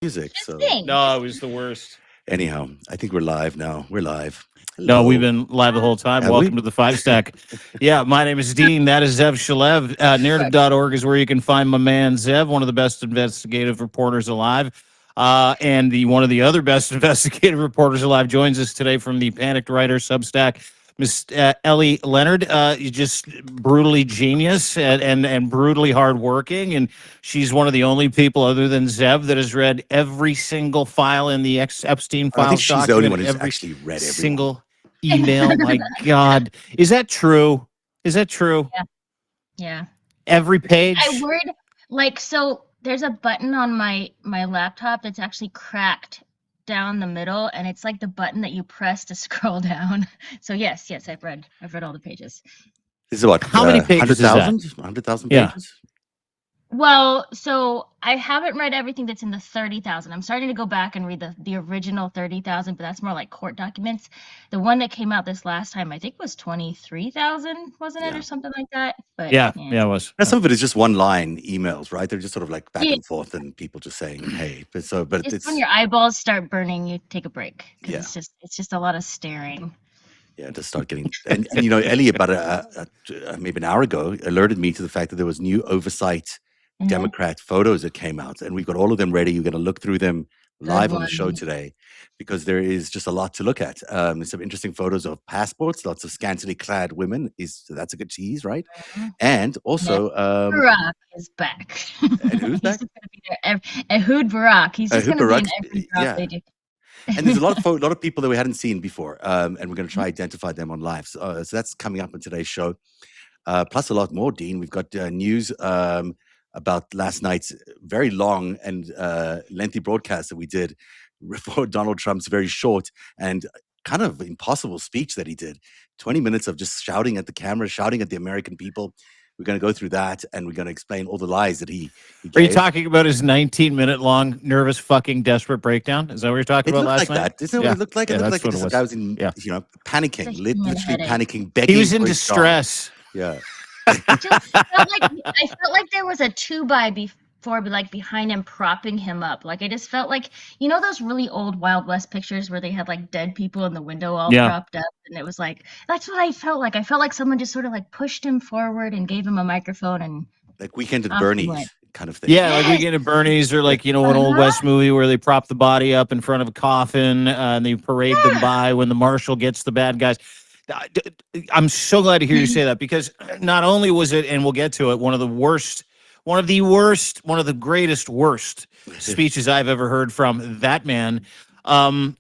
music. Just So sing. No, it was the worst. anyhow, I think we're live now. We're live. No, we've Hello. been live the whole time. Have we? Welcome to the FiveStack. Yeah, my name is Dean. That is Zev Shalev. Narrative.org is where you can find my man Zev, one of the best investigative reporters alive. And one of the other best investigative reporters alive joins us today from the Panicked Writer Substack. Miss Ellie Leonard, you just brutally genius and brutally hardworking, and she's one of the only people other than Zev that has read every single file in the Epstein I think files she's the only document, one who's every actually read everyone. single email. My God, is that true? Is that true? Yeah. Every page. I worried so there's a button on my laptop that's actually cracked down the middle, and it's like the button that you press to scroll down. So yes, I've read all the pages. This is what? How many pages is that? 100,000 Yeah. pages? Well, so I haven't read everything that's in the 30,000. I'm starting to go back and read the original 30,000, but that's more like court documents. The one that came out this last time, I think, was 23,000, wasn't it, Yeah. or something like that? But Yeah, it was. Now, some of it is just one line emails, right? They're just sort of like back Yeah. and forth and people just saying, hey. But Just it's when your eyeballs start burning, you take a break because Yeah. it's just a lot of staring. Yeah, to start getting and Ellie about maybe an hour ago alerted me to the fact that there was new oversight Mhm. Democrat photos that came out, and we've got all of them ready. You're going to look through them live on the show ones. today because there is just a lot to look at. There's some interesting photos of passports, lots of scantily clad women. So that's a good tease, right? Mhm. And also, Barack is back. and who's He's back? just gonna be there. Ehud Barak. He's just Ehud gonna be in Barak, every drop yeah. they do. And there's a lot of people that we hadn't seen before, and we're going to try identify them on live. So that's coming up in today's show. Plus a lot more, Dean. We've got news about last night's very long and lengthy broadcast that we did for Donald Trump's very short and kind of impossible speech that he did. 20 minutes of just shouting at the camera, shouting at the American people. We're going to go through that, and we're going to explain all the lies that he gave. Are you talking about his 19-minute long, nervous, fucking, desperate breakdown? Is that what you're talking about last like night? that. Isn't that what it looked like? Yeah, It looked that's like what it this was. guy was in, Yeah. panicking, It's a human literally headache. panicking, begging. He was in for his job. distress. Yeah. I felt like there was a 2x before, like behind him, propping him up. Like I just felt like those really old Wild West pictures where they had like dead people in the window all propped up, and it was like that's what I felt like. I felt like someone just sort of like pushed him forward and gave him a microphone and Like Weekend at off he Bernie's went. kind of thing. Yeah, like Weekend at Bernie's, or like an old West movie where they prop the body up in front of a coffin and they parade them by when the marshal gets the bad guys. I'm so glad to hear you say that, because not only was it, and we'll get to it, one of the greatest worst speeches I've ever heard from that man.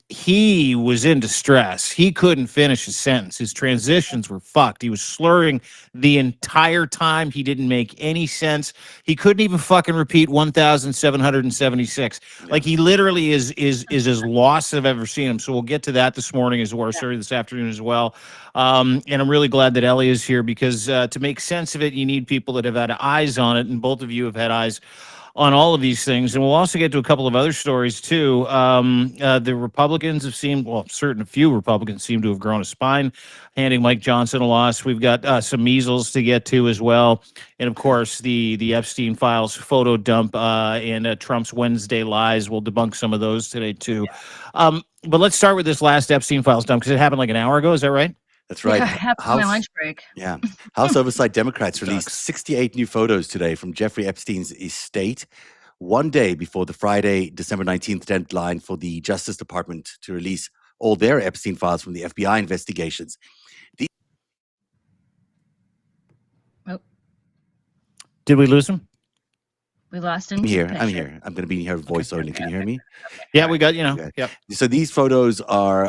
He was in distress. He couldn't finish his sentence. His transitions were fucked. He was slurring the entire time. He didn't make any sense. He couldn't even fucking repeat 1,776. Like, he literally is as lost as I've ever seen him. So we'll get to that this morning this afternoon as well. And I'm really glad that Ellie is here, because to make sense of it, you need people that have had eyes on it, and both of you have had eyes on all of these things. And we'll also get to a couple of other stories too. The Republicans have seemed, a few Republicans seem to have grown a spine, handing Mike Johnson a loss. We've got some measles to get to as well. And of course, the Epstein files photo dump and Trump's Wednesday lies. We'll debunk some of those today too. But let's start with this last Epstein files dump, because it happened like an hour ago. Is that right? That's right. Yeah, my lunch break. Yeah. House Oversight Democrats released 68 new photos today from Jeffrey Epstein's estate, one day before the Friday, December 19th deadline for the Justice Department to release all their Epstein files from the FBI investigations. Did we lose him? We lost him. I'm here. I'm going to be here voice only. Can you hear me? Yeah, we got, Okay. Yeah. So these photos are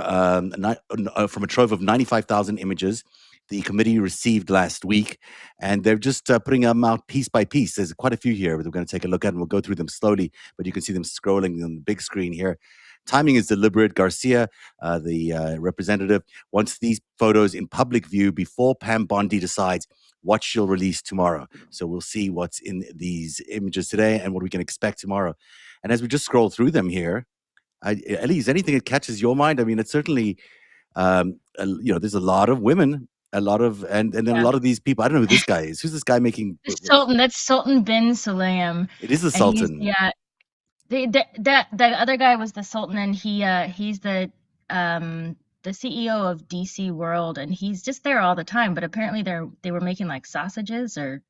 from a trove of 95,000 images the committee received last week, and they're just putting them out piece by piece. There's quite a few here that we're going to take a look at, and we'll go through them slowly, but you can see them scrolling on the big screen here. Timing is deliberate. Garcia, the representative, wants these photos in public view before Pam Bondi decides what she'll release tomorrow. So we'll see what's in these images today and what we can expect tomorrow. And as we just scroll through them here, Ellie, is anything that catches your mind? I mean, it's certainly, there's a lot of women, a lot of, and then a lot of these people. I don't know who this guy is. Who's this guy making? Sultan. That's Sultan bin Salam. It is the Sultan. The other guy was the Sultan, and he's the CEO of DC World, and he's just there all the time. But apparently they were making like sausages or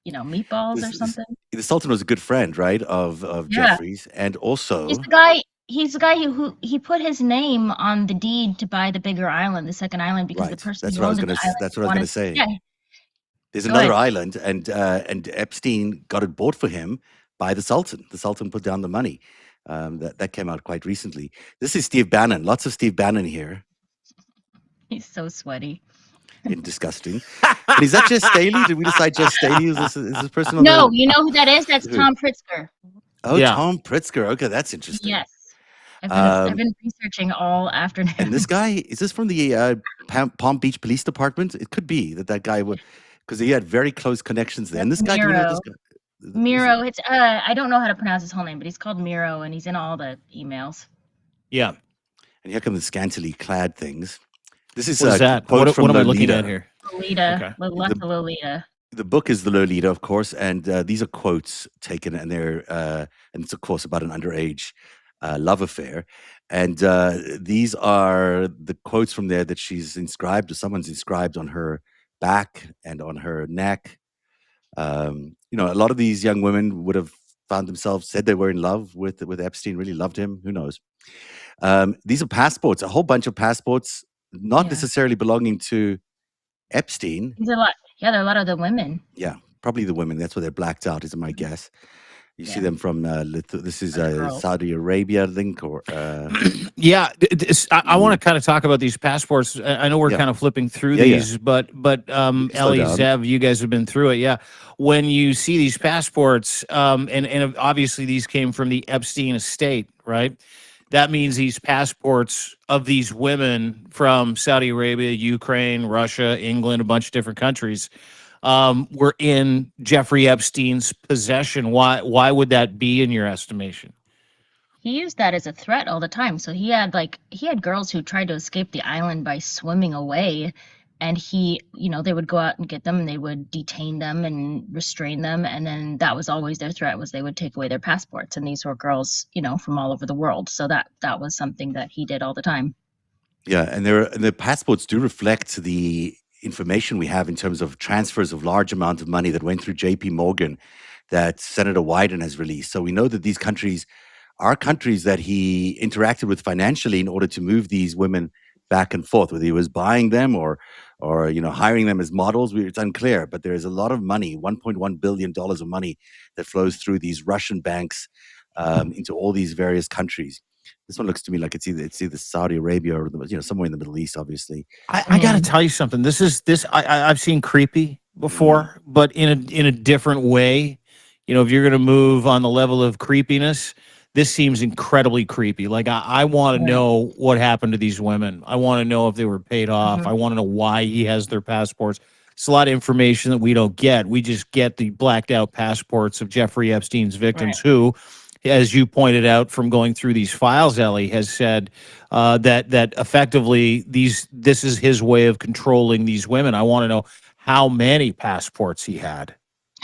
meatballs or something. The Sultan was a good friend, right, of Jeffrey's, and also He's the guy. He's the guy who he put his name on the deed to buy the bigger island, the second island, because the person that's who what I was owned going the island to. That's what I was going to say. Yeah. There's another island, and Epstein got it bought for him by the Sultan. The Sultan put down the money. That came out quite recently. This is Steve Bannon. Lots of Steve Bannon here. He's so sweaty. And disgusting. And is that Jess Staley? Did we decide Jess Staley is this person? On no, you know who that is? That's Tom Pritzker. Oh, yeah. Tom Pritzker. Okay, that's interesting. Yes. I've been researching all afternoon. And this guy, is this from the Palm Beach Police Department? It could be that guy would, because he had very close connections there. And this guy, do you know this guy? Miro. It's I don't know how to pronounce his whole name, but he's called Miro, and he's in all the emails. Yeah. And here come the scantily clad things. This is what is that? What am I looking at here? Lolita. Okay. Lots of Lolita. The book is the Lolita, of course, and these are quotes taken, and and it's of course about an underage love affair, and these are the quotes from there that she's inscribed, or someone's inscribed on her back and on her neck. A lot of these young women would have found themselves, said they were in love with Epstein, really loved him. Who knows? These are passports, a whole bunch of passports, not necessarily belonging to Epstein. There are a lot of the women. Yeah, probably the women. That's why they're blacked out, is my guess. You see them from this is Saudi Arabia link or I want to kind of talk about these passports. I know we're kind of flipping through these, but Ellie, Zev, you guys have been through it. Yeah, when you see these passports, and obviously these came from the Epstein estate, right? That means these passports of these women from Saudi Arabia, Ukraine, Russia, England, a bunch of different countries, were in Jeffrey Epstein's possession. Why would that be in your estimation? He used that as a threat all the time. So he had girls who tried to escape the island by swimming away, and they would go out and get them, and they would detain them and restrain them, and then that was always their threat, was they would take away their passports. And these were girls, from all over the world. So that was something that he did all the time. Yeah, and the passports do reflect the information we have in terms of transfers of large amounts of money that went through J.P. Morgan that Senator Wyden has released. So we know that these countries are countries that he interacted with financially in order to move these women back and forth, whether he was buying them or hiring them as models. It's unclear, but there is a lot of money, $1.1 billion of money that flows through these Russian banks into all these various countries. This one looks to me like it's either Saudi Arabia or somewhere in the Middle East. Obviously, I got to tell you something. I've seen creepy before, but in a different way. If you're going to move on the level of creepiness, this seems incredibly creepy. Like I want to know what happened to these women. I want to know if they were paid off. Mm-hmm. I want to know why he has their passports. It's a lot of information that we don't get. We just get the blacked out passports of Jeffrey Epstein's victims, who, as you pointed out from going through these files, Ellie, has said that effectively this is his way of controlling these women. I want to know how many passports he had.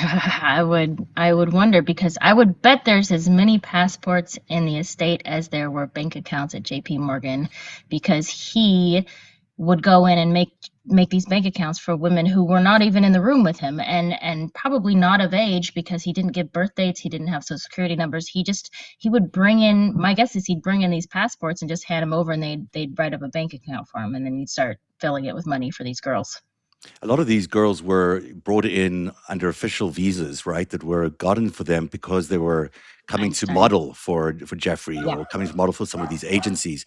I would wonder, because I would bet there's as many passports in the estate as there were bank accounts at J.P. Morgan, because he would go in and make these bank accounts for women who were not even in the room with him, and probably not of age, because he didn't give birth dates, he didn't have social security numbers. He would bring in, my guess is he'd bring in these passports and just hand them over, and they'd write up a bank account for him, and then he'd start filling it with money for these girls. A lot of these girls were brought in under official visas, right, that were gotten for them because they were coming to model for Jeffrey or coming to model for some of these agencies.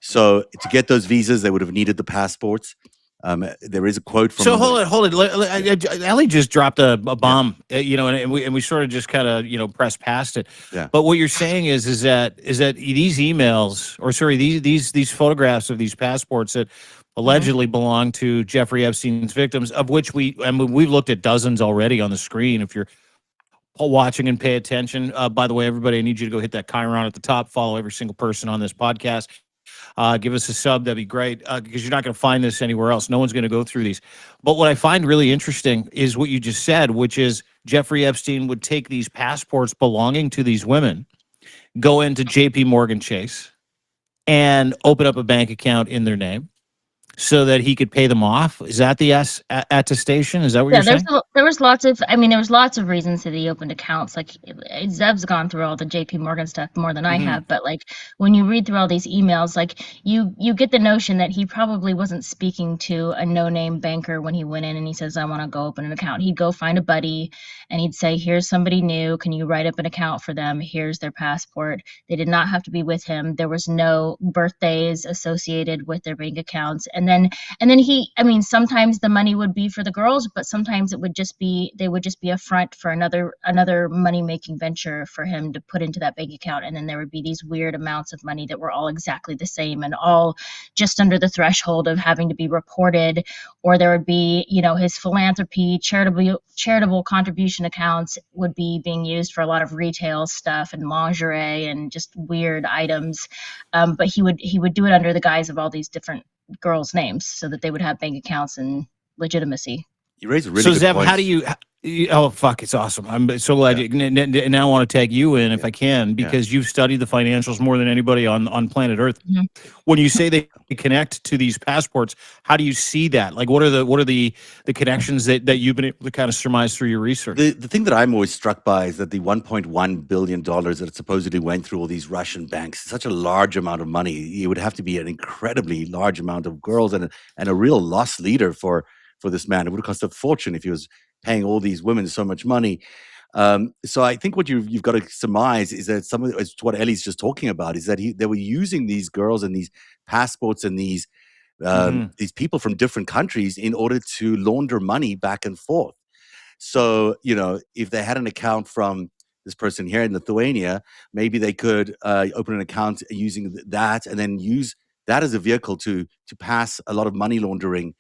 So to get those visas, they would have needed the passports. There is a quote from. So hold it. Ellie just dropped a bomb, and we sort of just kind of pressed past it. Yeah. But what you're saying is that these emails, or sorry, these photographs of these passports that allegedly belong to Jeffrey Epstein's victims, of which we've looked at dozens already on the screen. If you're watching and pay attention, by the way, everybody, I need you to go hit that Chiron at the top. Follow every single person on this podcast. Give us a sub. That'd be great, because you're not going to find this anywhere else. No one's going to go through these. But what I find really interesting is what you just said, which is Jeffrey Epstein would take these passports belonging to these women, go into JP Morgan Chase and open up a bank account in their name so that he could pay them off? Is that the attestation? Is that what Yeah, you're saying? there was lots of, I mean, there was lots of reasons that he opened accounts. Like Zev's gone through all the JP Morgan stuff more than I have, but like when you read through all these emails, like you get the notion that he probably wasn't speaking to a no-name banker when he went in and he says, I want to go open an account. He'd go find a buddy and he'd say, here's somebody new, can you write up an account for them? Here's their passport. They did not have to be with him. There was no birthdays associated with their bank accounts. And then he, I mean, sometimes the money would be for the girls, but sometimes it would just be, they would just be a front for another money making venture for him to put into that bank account. And then there would be these weird amounts of money that were all exactly the same and all just under the threshold of having to be reported. Or there would be, you know, his philanthropy, charitable contribution accounts would be being used for a lot of retail stuff and lingerie and just weird items. But he would do it under the guise of all these different girls' names so that they would have bank accounts and legitimacy. You raise a really So good Zev, point. how do you? Oh fuck, it's awesome. I'm so glad. And now I want to tag you in if I can, because you've studied the financials more than anybody on planet Earth. When you say they connect to these passports, how do you see that? Like, what are the connections that you've been able to kind of surmise through your research? The thing that I'm always struck by is that the $1.1 billion that it supposedly went through all these Russian banks, such a large amount of money. It would have to be an incredibly large amount of girls and a real loss leader for this man. It would have cost a fortune if he was paying all these women so much money. So I think what you've got to surmise is that some of it's what Ellie's just talking about is that they were using these girls and these passports and these people from different countries in order to launder money back and forth. So, you know, if they had an account from this person here in Lithuania, maybe they could open an account using that and then use that as a vehicle to pass a lot of money laundering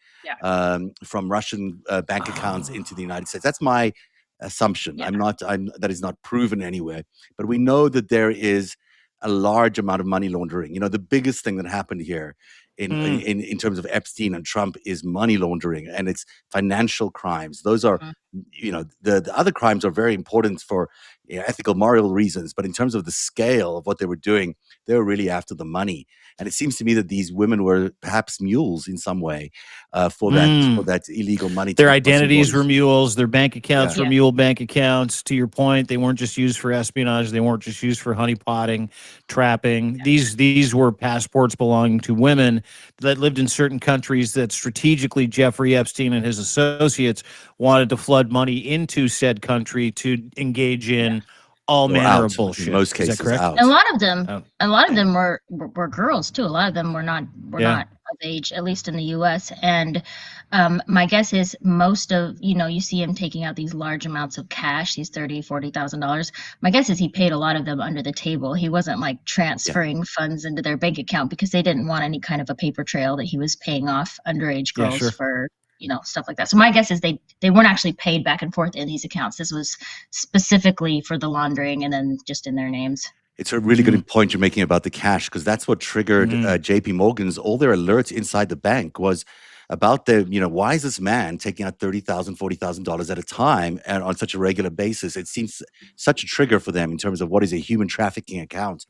from Russian bank accounts into the United States. That's my assumption. That is not proven anywhere, but we know that there is a large amount of money laundering. You know, the biggest thing that happened here in terms of Epstein and Trump is money laundering, and it's financial crimes. Those are, you know, the other crimes are very important for ethical, moral reasons, but in terms of the scale of what they were doing, they were really after the money. And it seems to me that these women were perhaps mules in some way for that illegal money. Their identities were mules. Their bank accounts were mule bank accounts. To your point, they weren't just used for espionage. They weren't just used for honeypotting, trapping. These were passports belonging to women that lived in certain countries that strategically Jeffrey Epstein and his associates wanted to flood money into said country to engage in all manner of bullshit. In most cases, is that correct? out. And a lot of them were girls too. A lot of them were not of age, at least in the U.S. And my guess is most of, you know, you see him taking out these large amounts of cash, these $30,000-$40,000. My guess is he paid a lot of them under the table. He wasn't like transferring funds into their bank account because they didn't want any kind of a paper trail that he was paying off underage girls for, you know, stuff like that. So my guess is they weren't actually paid back and forth in these accounts. This was specifically for the laundering and then just in their names. It's a really good point you're making about the cash, because that's what triggered JP Morgan's, all their alerts inside the bank was about the, you know, why is this man taking out $30,000, $40,000 at a time and on such a regular basis? It seems such a trigger for them in terms of what is a human trafficking account,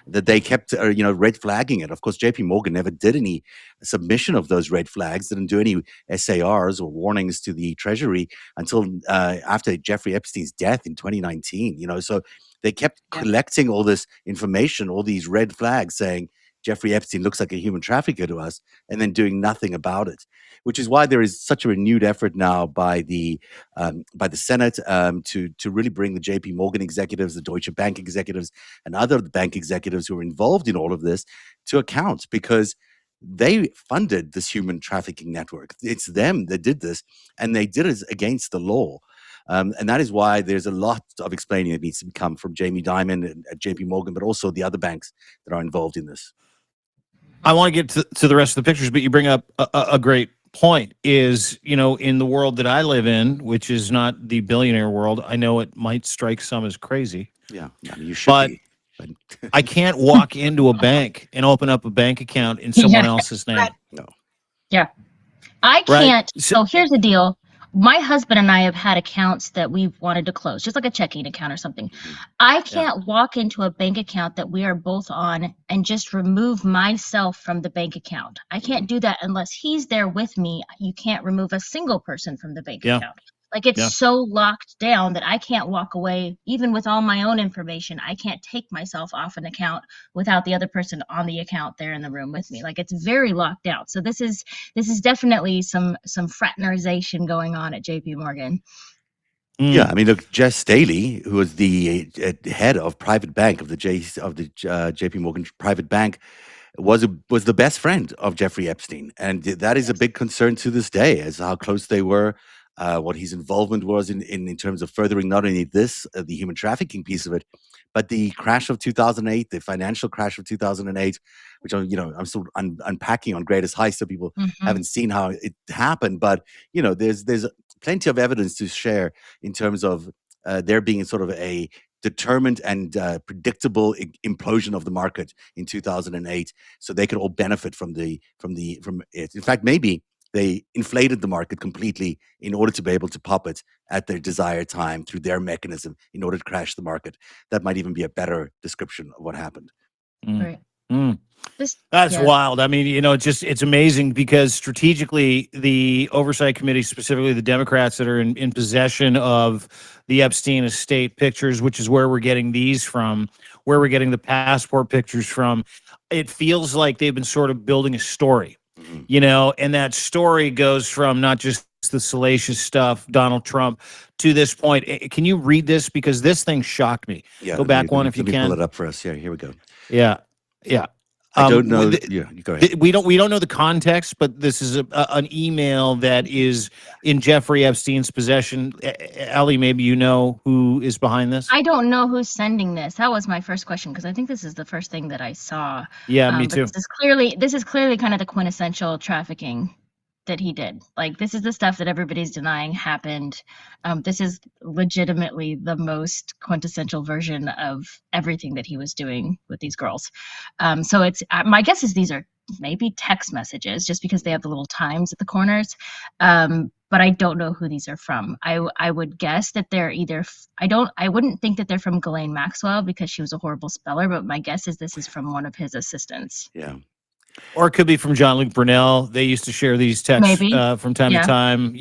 that they kept, you know, red flagging it. Of course, JP Morgan never did any submission of those red flags, didn't do any SARs or warnings to the Treasury until after Jeffrey Epstein's death in 2019, you know. So they kept collecting all this information, all these red flags saying, Jeffrey Epstein looks like a human trafficker to us, and then doing nothing about it, which is why there is such a renewed effort now by the Senate to really bring the JP Morgan executives, the Deutsche Bank executives, and other bank executives who are involved in all of this to account, because they funded this human trafficking network. It's them that did this, and they did it against the law. And that is why there's a lot of explaining that needs to come from Jamie Dimon and JP Morgan, but also the other banks that are involved in this. I want to get to the rest of the pictures, but you bring up a great point is, you know, in the world that I live in, which is not the billionaire world, I know it might strike some as crazy. Yeah, I mean, you should be. But I can't walk into a bank and open up a bank account in someone else's name. No. Yeah. I can't. So here's the deal. my husband and I have had accounts that we've wanted to close, just like a checking account or something. I can't walk into a bank account that we are both on and just remove myself from the bank account. I can't do that unless he's there with me. You can't remove a single person from the bank Yeah. account. Like, it's so locked down that I can't walk away, even with all my own information. I can't take myself off an account without the other person on the account there in the room with me. Like, it's very locked down. So this is definitely some fraternization going on at JP Morgan. Yeah, I mean, look, Jess Staley, who was the head of private bank of the JP Morgan private bank, was the best friend of Jeffrey Epstein, and that is a big concern to this day, as how close they were, what his involvement was in terms of furthering not only this the human trafficking piece of it, but the crash of 2008, the financial crash of 2008, which I'm still unpacking on Greatest Heist, so people haven't seen how it happened, but there's plenty of evidence to share in terms of there being sort of a determined and predictable implosion of the market in 2008, so they could all benefit from it. In fact, maybe they inflated the market completely in order to be able to pop it at their desired time through their mechanism in order to crash the market. That might even be a better description of what happened. Right. That's wild. I mean, it's amazing because strategically, the Oversight Committee, specifically the Democrats that are in possession of the Epstein estate pictures, which is where we're getting these from, where we're getting the passport pictures from, it feels like they've been sort of building a story, and that story goes from not just the salacious stuff, Donald Trump, to this point. Can you read this? Because this thing shocked me. Yeah, go back one if you let me can. pull it up for us. Yeah, here we go. Yeah. I don't know. You go ahead. We don't know the context, but this is an email that is in Jeffrey Epstein's possession. Ellie, maybe you know who is behind this? I don't know who's sending this. That was my first question, because I think this is the first thing that I saw. Yeah, me too. This is clearly kind of the quintessential trafficking that he did. Like, this is the stuff that everybody's denying happened. This is legitimately the most quintessential version of everything that he was doing with these girls. So it's my guess is these are maybe text messages, just because they have the little times at the corners. But I don't know who these are from. I would guess that they're either I wouldn't think that they're from Ghislaine Maxwell, because she was a horrible speller, but my guess is this is from one of his assistants. Yeah. Or it could be from Jean-Luc Brunel. They used to share these texts from time to time,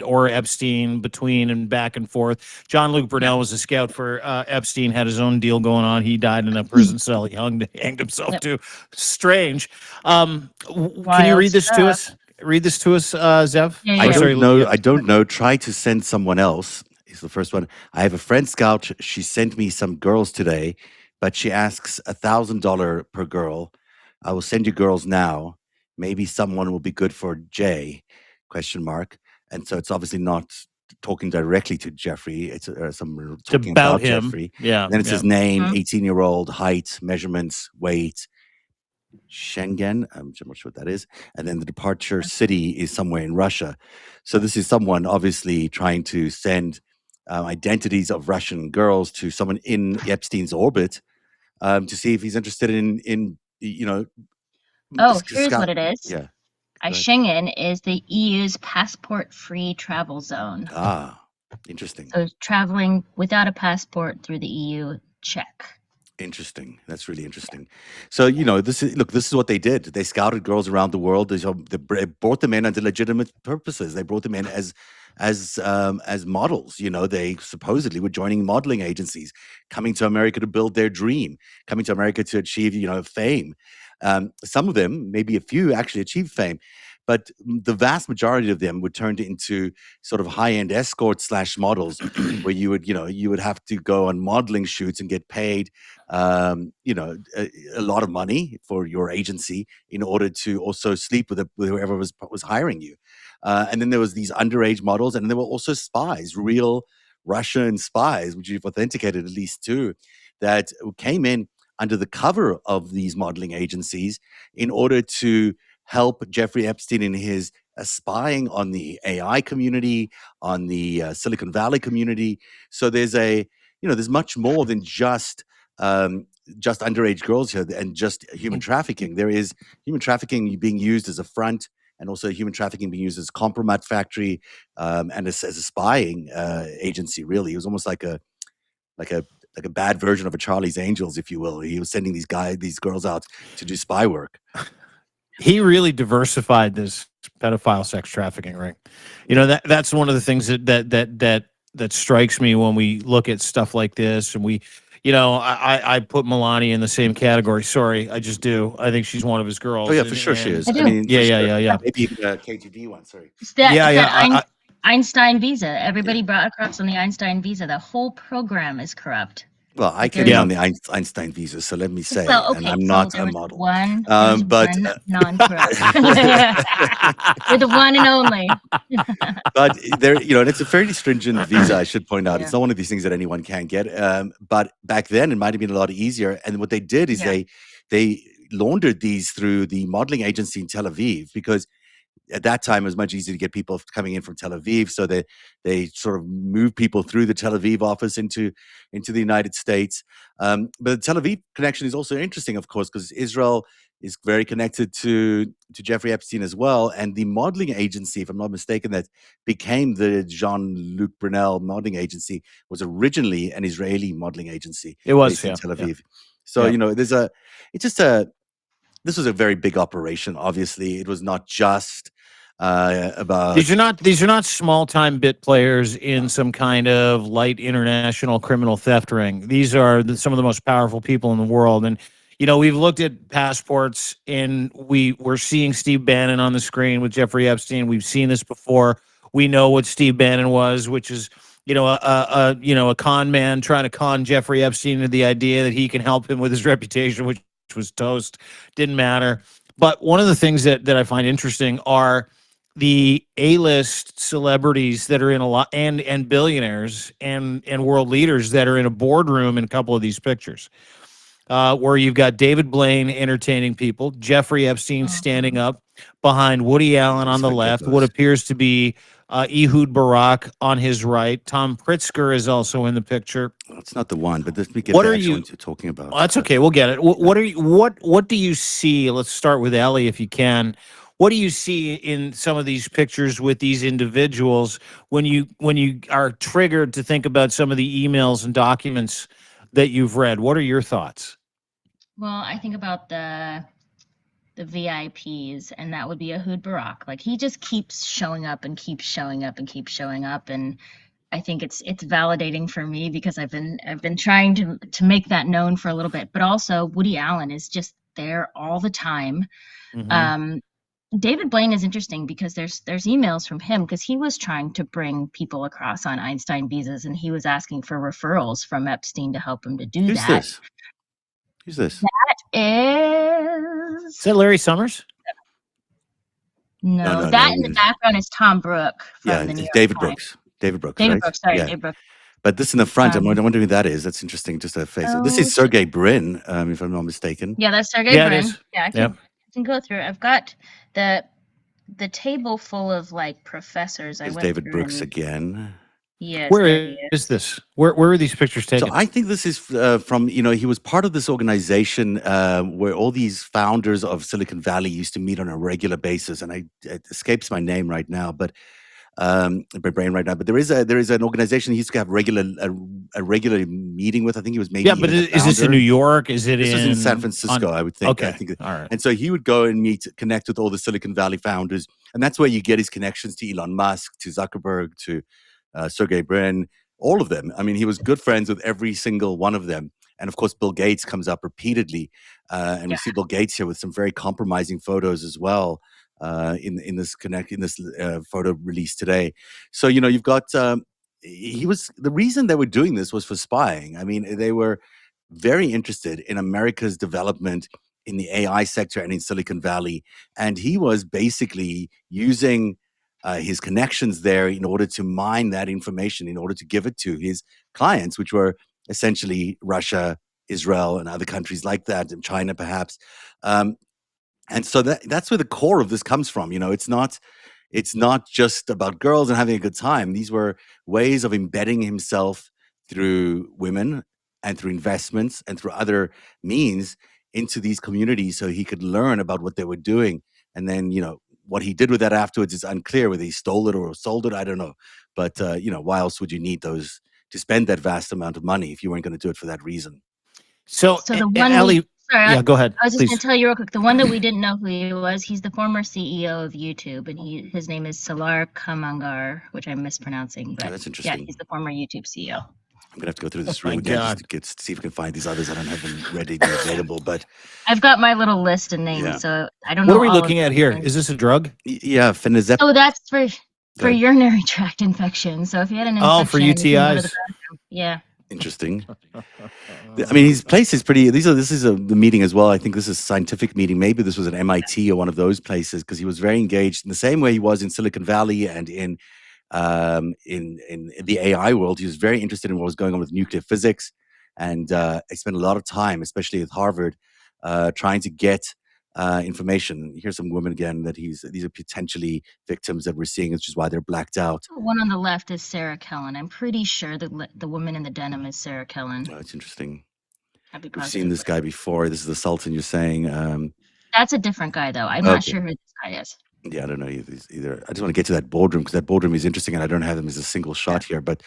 or Epstein, between and back and forth. Jean-Luc Brunel was a scout for Epstein, had his own deal going on. He died in a prison cell. He hanged himself too. Strange. Can you read this to us? Read this to us, Zev? Yeah. I don't know. Try to send someone else. Is the first one. I have a friend scout. She sent me some girls today, but she asks $1,000 per girl. I will send you girls now. Maybe someone will be good for Jay? ? And so it's obviously not talking directly to Jeffrey. It's talking about him. Jeffrey. Yeah. And then it's his name, 18-year-old, height, measurements, weight, Schengen. I'm not sure what that is. And then the departure city is somewhere in Russia. So this is someone obviously trying to send identities of Russian girls to someone in Epstein's orbit to see if he's interested in here's what it is. Yeah. Schengen is the EU's passport-free travel zone. Ah, interesting. So traveling without a passport through the EU, check. Interesting. That's really interesting. So this is what they did. They scouted girls around the world. They brought them in under legitimate purposes. They brought them in as models. They supposedly were joining modeling agencies, coming to America to build their dream, coming to America to achieve fame. Some of them, maybe a few, actually achieved fame, but the vast majority of them were turned into sort of high-end escort / models, where you would have to go on modeling shoots and get paid, a lot of money for your agency in order to also sleep with whoever was hiring you. And then there was these underage models, and there were also spies, real Russian spies, which you've authenticated at least two, that came in under the cover of these modeling agencies in order to help Jeffrey Epstein in his spying on the AI community, on the Silicon Valley community. So there's much more than just underage girls here and just human trafficking. There is human trafficking being used as a front and also human trafficking being used as a compromat factory, and as a spying agency. Really, it was almost like a like a like a bad version of a Charlie's Angels, if you will. He was sending these girls out to do spy work. He really diversified this pedophile sex trafficking ring. You know, that's one of the things that strikes me when we look at stuff like this, and we, you know, I put Melania in the same category. Sorry, I just do. I think she's one of his girls. Oh yeah, for sure she is. I I do. mean, for sure. Yeah. Maybe even a KGB one. Sorry. It's that, Yeah, it's yeah. that Einstein visa. Everybody brought across on the Einstein visa. The whole program is corrupt. Well, I Like, came in there's- on the Einstein visa, so let me say, Well, and okay, I'm so not there a was model. one But non-corrupt. You're the one and only. but there, you know, and it's a fairly stringent visa. I should point out, Yeah. it's not one of these things that anyone can get. But back then, it might have been a lot easier. And what they did is Yeah. they laundered these through the modeling agency in Tel Aviv, because at that time it was much easier to get people coming in from Tel Aviv. So they sort of moved people through the Tel Aviv office into the United States. But the Tel Aviv connection is also interesting, of course, because Israel is very connected to Jeffrey Epstein as well. And the modeling agency, if I'm not mistaken, that became the Jean-Luc Brunel modeling agency was originally an Israeli modeling agency It was, based in Tel yeah. Aviv. So, Yeah. you know, this was a very big operation. Obviously, it was not just about. These are not small time bit players in some kind of light international criminal theft ring. These are some of the most powerful people in the world. And you know, we've looked at passports, and we're seeing Steve Bannon on the screen with Jeffrey Epstein. We've seen this before. We know what Steve Bannon was, which is, you know, a con man trying to con Jeffrey Epstein into the idea that he can help him with his reputation, which was toast. Didn't matter. But one of the things that I find interesting are the A-list celebrities that are in a lot, and billionaires and world leaders that are in a boardroom in a couple of these pictures, where you've got David Blaine entertaining people, Jeffrey Epstein standing up behind Woody Allen on the left, what appears to be Ehud Barak on his right. Tom Pritzker is also in the picture. It's not the one, but let me get What the are actual you- ones you're talking about. Well, that's okay. We'll get it. What are you, what do you see? Let's start with Ellie, if you can. What do you see in some of these pictures with these individuals when you are triggered to think about some of the emails and documents that you've read? What are your thoughts? Well, I think about the VIPs, and that would be Ehud Barak. Like, he just keeps showing up and keeps showing up and keeps showing up, and I think it's validating for me because I've been trying to make that known for a little bit. But also, Woody Allen is just there all the time. David Blaine is interesting because there's emails from him, because he was trying to bring people across on Einstein visas, and he was asking for referrals from Epstein to help him to do Who's that. this? Who's this? Is that Larry Summers? No, No, that in the background is Tom Brooke from Yeah, the New it's York David Times. Brooks. David Brooks, David right? Brooks, sorry, Yeah. David Brooks. But this in the front, I'm wondering who that is. That's interesting, just a face. This is Sergey Brin, if I'm not mistaken. Yeah, that's Sergey Brin. It is. Yeah, I can go through it. I've got the table full of like professors. There's David Brooks again. Yes. Where is this? Where are these pictures taken? So I think this is from, you know, he was part of this organization where all these founders of Silicon Valley used to meet on a regular basis, and it escapes my name right now, but my brain right now. But there is an organization he used to have a regular meeting with. I think he was maybe but is this in New York? Is it this was in San Francisco? I would think. Okay, I think, all right. And so he would go and connect with all the Silicon Valley founders, and that's where you get his connections to Elon Musk, to Zuckerberg, to Sergey Brin, all of them. I mean, he was good friends with every single one of them. And of course, Bill Gates comes up repeatedly, and we see Bill Gates here with some very compromising photos as well in this photo release today. So you know, you've got the reason they were doing this was for spying. I mean, they were very interested in America's development in the AI sector and in Silicon Valley, and he was basically using his connections there in order to mine that information, in order to give it to his clients, which were essentially Russia, Israel, and other countries like that, and China perhaps. And so that's where the core of this comes from. You know, it's not just about girls and having a good time. These were ways of embedding himself through women and through investments and through other means into these communities so he could learn about what they were doing and then, you know, what he did with that afterwards is unclear. Whether he stole it or sold it, I don't know. But why else would you need those to spend that vast amount of money if you weren't going to do it for that reason? So, So the one Ellie, sorry, yeah, go ahead, I was just going please. to tell you real quick. The one that we didn't know who he was, he's the former CEO of YouTube, and his name is Salar Kamangar, which I'm mispronouncing. But that's yeah, interesting. he's the former YouTube CEO. I'm gonna have to go through this Oh my room again God. just to see if we can find these others. I don't have them ready available, but I've got my little list of names, Yeah. so I don't What know. are we all of looking at them. here? Is this a drug? yeah, Finazep. So that's for ahead. urinary tract infection. So if you had an infection, Oh, for and you couldn't go to the UTIs. bathroom, yeah. Interesting. I mean, his place is pretty. This is the meeting as well. I think this is a scientific meeting. Maybe this was an MIT or one of those places because he was very engaged in the same way he was in Silicon Valley and in the AI world. He was very interested in what was going on with nuclear physics, and he spent a lot of time, especially at Harvard, trying to get information. Here's some women again that these are potentially victims that we're seeing, which is why they're blacked out. The one on the left is Sarah Kellen. I'm pretty sure the woman in the denim is Sarah Kellen. Oh, it's interesting. I'd be We've positive. seen this guy before. This is the Sultan you're saying. That's a different guy, though. I'm not Okay. sure who this guy is. Yeah, I don't know either. I just want to get to that boardroom because that boardroom is interesting, and I don't have them as a single shot here. But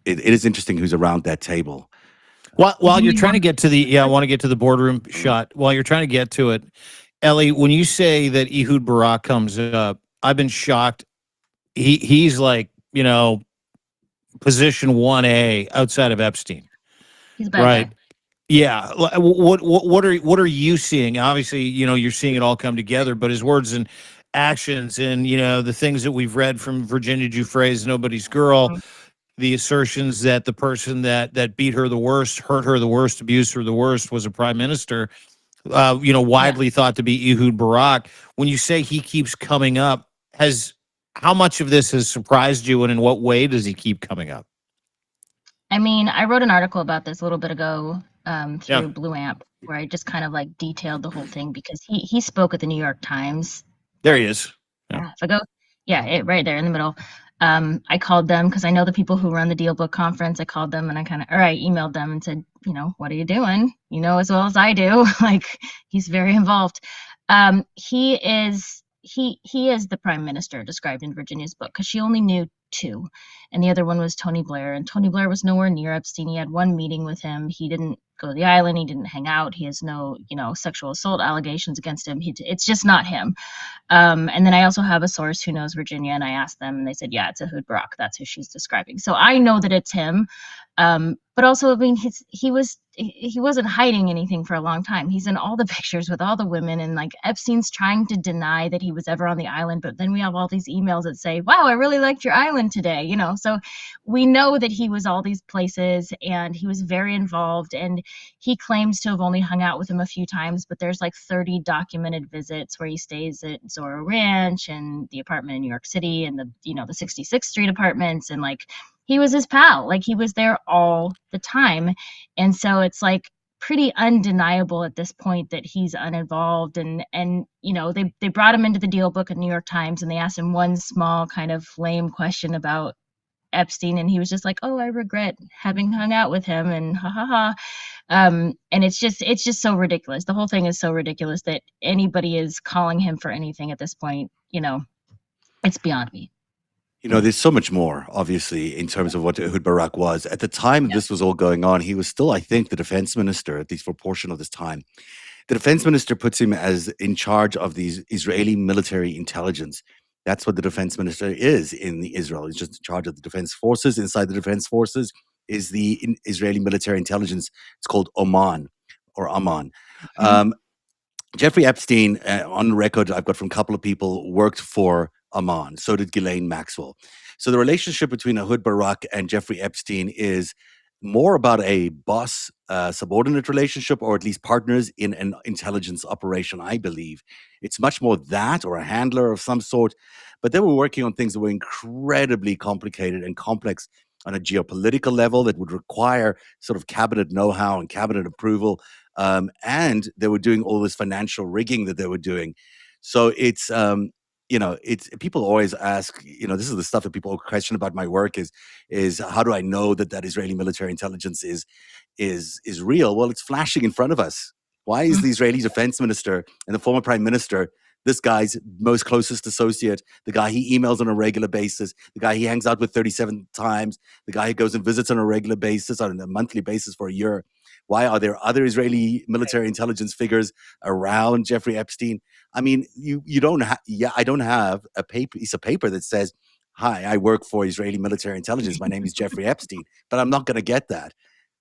it is interesting who's around that table. While you're trying to get to the, I want to get to the boardroom shot. While you're trying to get to it, Ellie, when you say that Ehud Barak comes up, I've been shocked. He's like, position 1A outside of Epstein. He's a bad Right. guy. Yeah. What are you seeing? Obviously, you're seeing it all come together, but his words and actions and, the things that we've read from Virginia Giuffre's Nobody's Girl, the assertions that the person that beat her the worst, hurt her the worst, abused her the worst was a prime minister, widely thought to be Ehud Barak. When you say he keeps coming up, how much of this has surprised you, and in what way does he keep coming up? I mean, I wrote an article about this a little bit ago through Blue Amp, where I just kind of like detailed the whole thing because he spoke at the New York Times. There he is. Yeah. If I go, right there in the middle. I called them because I know the people who run the Deal Book Conference. I called them and I emailed them and said, what are you doing? As well as I do. Like, he's very involved. He is the prime minister described in Virginia's book because she only knew two, and the other one was Tony Blair, and Tony Blair was nowhere near Epstein. He had one meeting with him. He didn't go to the island. He didn't hang out. He has no sexual assault allegations against him. It's just not him. And then I also have a source who knows Virginia, and I asked them, and they said, yeah, it's Ehud Barak. That's who she's describing. So I know that it's him. But also, I mean, he wasn't hiding anything for a long time. He's in all the pictures with all the women, and like Epstein's trying to deny that he was ever on the island. But then we have all these emails that say, wow, I really liked your island today. So we know that he was all these places and he was very involved, and he claims to have only hung out with him a few times, but there's like 30 documented visits where he stays at Zorro Ranch and the apartment in New York City and the 66th Street apartments, and like he was his pal. Like, he was there all the time. And so it's like pretty undeniable at this point that he's uninvolved. And they brought him into the Deal Book at New York Times, and they asked him one small kind of lame question about Epstein, and he was just like, oh, I regret having hung out with him, and ha ha ha. And it's just so ridiculous. The whole thing is so ridiculous that anybody is calling him for anything at this point. It's beyond me. There's so much more, obviously, in terms of what Ehud Barak was. At the time this was all going on, he was still, I think, the defense minister, at least for a portion of this time. The defense minister puts him as in charge of the Israeli military intelligence. That's what the defense minister is in Israel. He's just in charge of the defense forces. Inside the defense forces is the Israeli military intelligence. It's called Oman or Amman. Jeffrey Epstein, on record, I've got from a couple of people, worked for Amman. So did Ghislaine Maxwell. So the relationship between Ehud Barak and Jeffrey Epstein is more about a boss subordinate relationship, or at least partners in an intelligence operation, I believe. It's much more that, or a handler of some sort. But they were working on things that were incredibly complicated and complex on a geopolitical level that would require sort of cabinet know-how and cabinet approval. And they were doing all this financial rigging that they were doing. So it's it's people always ask, this is the stuff that people question about my work is how do I know that Israeli military intelligence is real? Well, it's flashing in front of us. Why is the Israeli defense minister and the former prime minister this guy's most closest associate, the guy he emails on a regular basis, the guy he hangs out with 37 times, the guy he goes and visits on a regular basis, on a monthly basis for a year. Why are there other Israeli military intelligence figures around Jeffrey Epstein? I mean, you don't have, I don't have a piece of paper that says, hi, I work for Israeli military intelligence. My name is Jeffrey Epstein, but I'm not going to get that.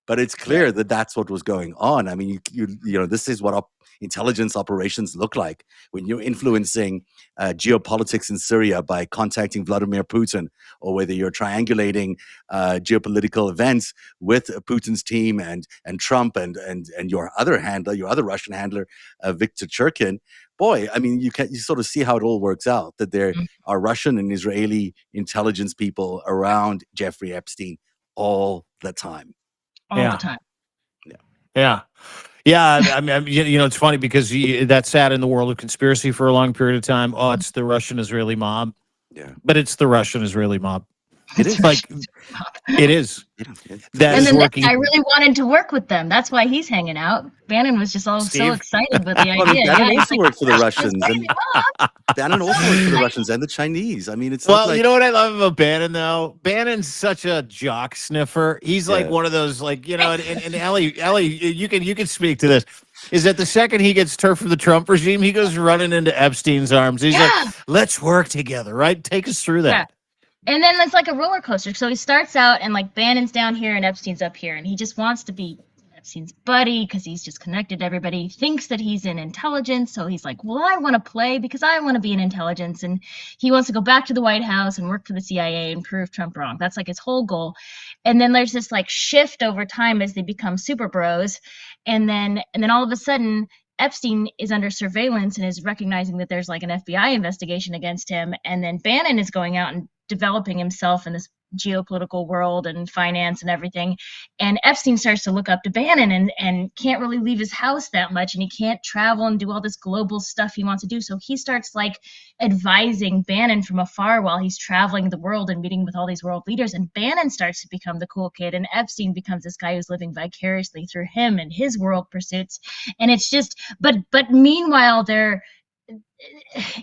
But it's clear that that's what was going on. I mean, you know, this is what intelligence operations look like when you're influencing geopolitics in Syria by contacting Vladimir Putin, or whether you're triangulating geopolitical events with Putin's team and Trump and your other handler, your other Russian handler, Viktor Churkin. Boy, I mean, you sort of see how it all works out, that there are Russian and Israeli intelligence people around Jeffrey Epstein all the time. All the time. Yeah. I mean, you know, it's funny because that's sat in the world of conspiracy for a long period of time. Oh, it's the Russian-Israeli mob. Yeah. But it's the Russian-Israeli mob. It is. Like, it is. That and is then working. I really wanted to work with them. That's why he's hanging out. Bannon was just so excited with the idea. Well, I mean, Bannon yeah, also worked for the Russians. And, Bannon also worked for the Russians and the Chinese. I mean, it's well, you know what I love about Bannon, though? Bannon's such a jock sniffer. He's like one of those, like, you know, and Ellie, you can speak to this. Is that the second he gets turfed from the Trump regime, he goes running into Epstein's arms. He's like, let's work together, right? Take us through that. Yeah. And then it's like a roller coaster. So he starts out and like Bannon's down here and Epstein's up here, and he just wants to be Epstein's buddy because he's just connected to everybody. He thinks that he's in intelligence, so he's like, well, I want to play because I want to be in intelligence, and he wants to go back to the White House and work for the CIA and prove Trump wrong. That's like his whole goal. And then there's this like shift over time as they become super bros, and then all of a sudden Epstein is under surveillance and is recognizing that there's like an FBI investigation against him, and then Bannon is going out and developing himself in this geopolitical world and finance and everything, and Epstein starts to look up to Bannon and can't really leave his house that much, and he can't travel and do all this global stuff he wants to do, so he starts like advising Bannon from afar while he's traveling the world and meeting with all these world leaders, and Bannon starts to become the cool kid, and Epstein becomes this guy who's living vicariously through him and his world pursuits. And it's just but meanwhile they're,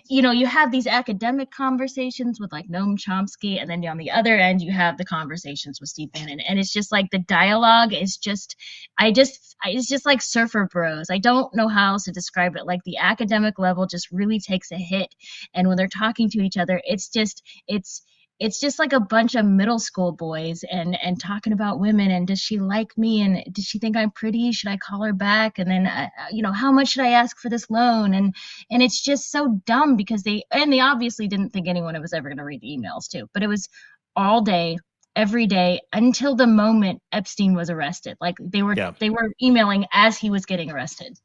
you know, you have these academic conversations with like Noam Chomsky, and then on the other end you have the conversations with Steve Bannon, and it's just like the dialogue is just it's just like surfer bros. I don't know how else to describe it. Like the academic level just really takes a hit, and when they're talking to each other, it's just like a bunch of middle school boys and talking about women, and does she like me, and does she think I'm pretty, should I call her back, and then you know, how much should I ask for this loan, and it's just so dumb because they obviously didn't think anyone was ever going to read the emails too, but it was all day every day until the moment Epstein was arrested. Like they were emailing as he was getting arrested.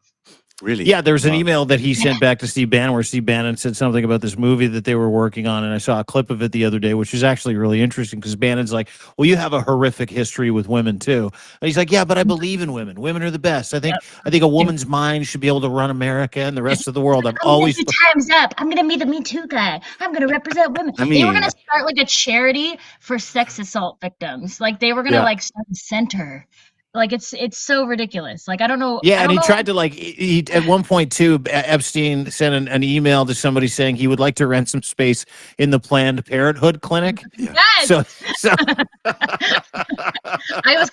Really? Yeah, there was an email that he sent back to Steve Bannon where Steve Bannon said something about this movie that they were working on, and I saw a clip of it the other day, which is actually really interesting because Bannon's like, well, you have a horrific history with women too. And he's like, yeah, but I believe in women. Women are the best. I think a woman's mind should be able to run America and the rest of the world. I'm always the time's up. I'm gonna be the Me Too guy. I'm gonna represent women. I mean, they were gonna start like a charity for sex assault victims. Like they were gonna like start a center. Like it's so ridiculous. Like I don't know. Yeah, and he tried to like he at one point too. Epstein sent an email to somebody saying he would like to rent some space in the Planned Parenthood clinic. Yes. So I was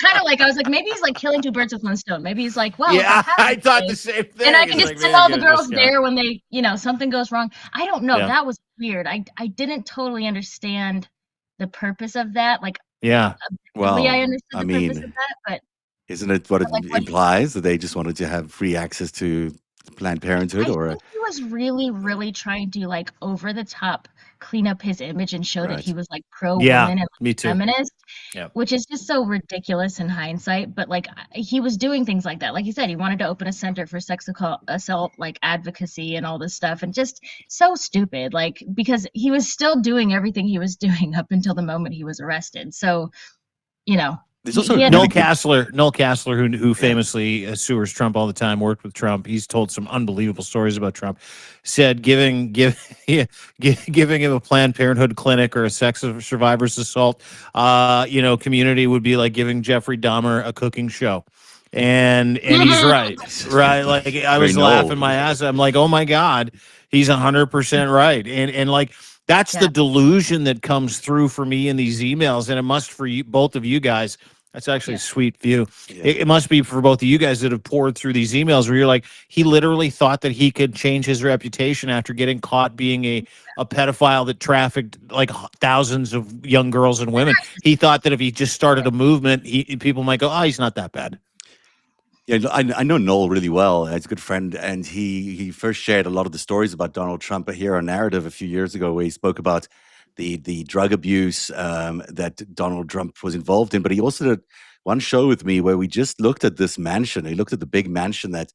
like maybe he's like killing two birds with one stone. Maybe he's like, well, yeah, I thought the same thing. And I can just send all the girls there when they, you know, something goes wrong. I don't know. That was weird. I didn't totally understand the purpose of that. Like well, I understood the purpose of that, but. Isn't it what it implies, that they just wanted to have free access to Planned Parenthood? I think he was really, really trying to like over the top clean up his image and show that he was like pro women and me too. feminist, which is just so ridiculous in hindsight. But like he was doing things like that. Like you said, he wanted to open a center for sex assault like advocacy and all this stuff, and just so stupid. Like because he was still doing everything he was doing up until the moment he was arrested. So, you know. There's also Noel Castler, who famously sewers Trump all the time, worked with Trump. He's told some unbelievable stories about Trump. Said giving him a Planned Parenthood clinic or a sex survivors assault, community would be like giving Jeffrey Dahmer a cooking show. and he's right, right? Like I was laughing my ass. I'm like, oh my god, he's 100% right, and like that's the delusion that comes through for me in these emails, and it must for you, both of you guys. That's actually a sweet view. It must be for both of you guys that have poured through these emails where you're like, he literally thought that he could change his reputation after getting caught being a pedophile that trafficked like thousands of young girls and women. He thought that if he just started a movement, people might go, oh, he's not that bad. Yeah, I know Noel really well. He's a good friend, and he first shared a lot of the stories about Donald Trump here on Narrative a few years ago, where he spoke about the drug abuse that Donald Trump was involved in. But he also did one show with me where we just looked at this mansion. He looked at the big mansion that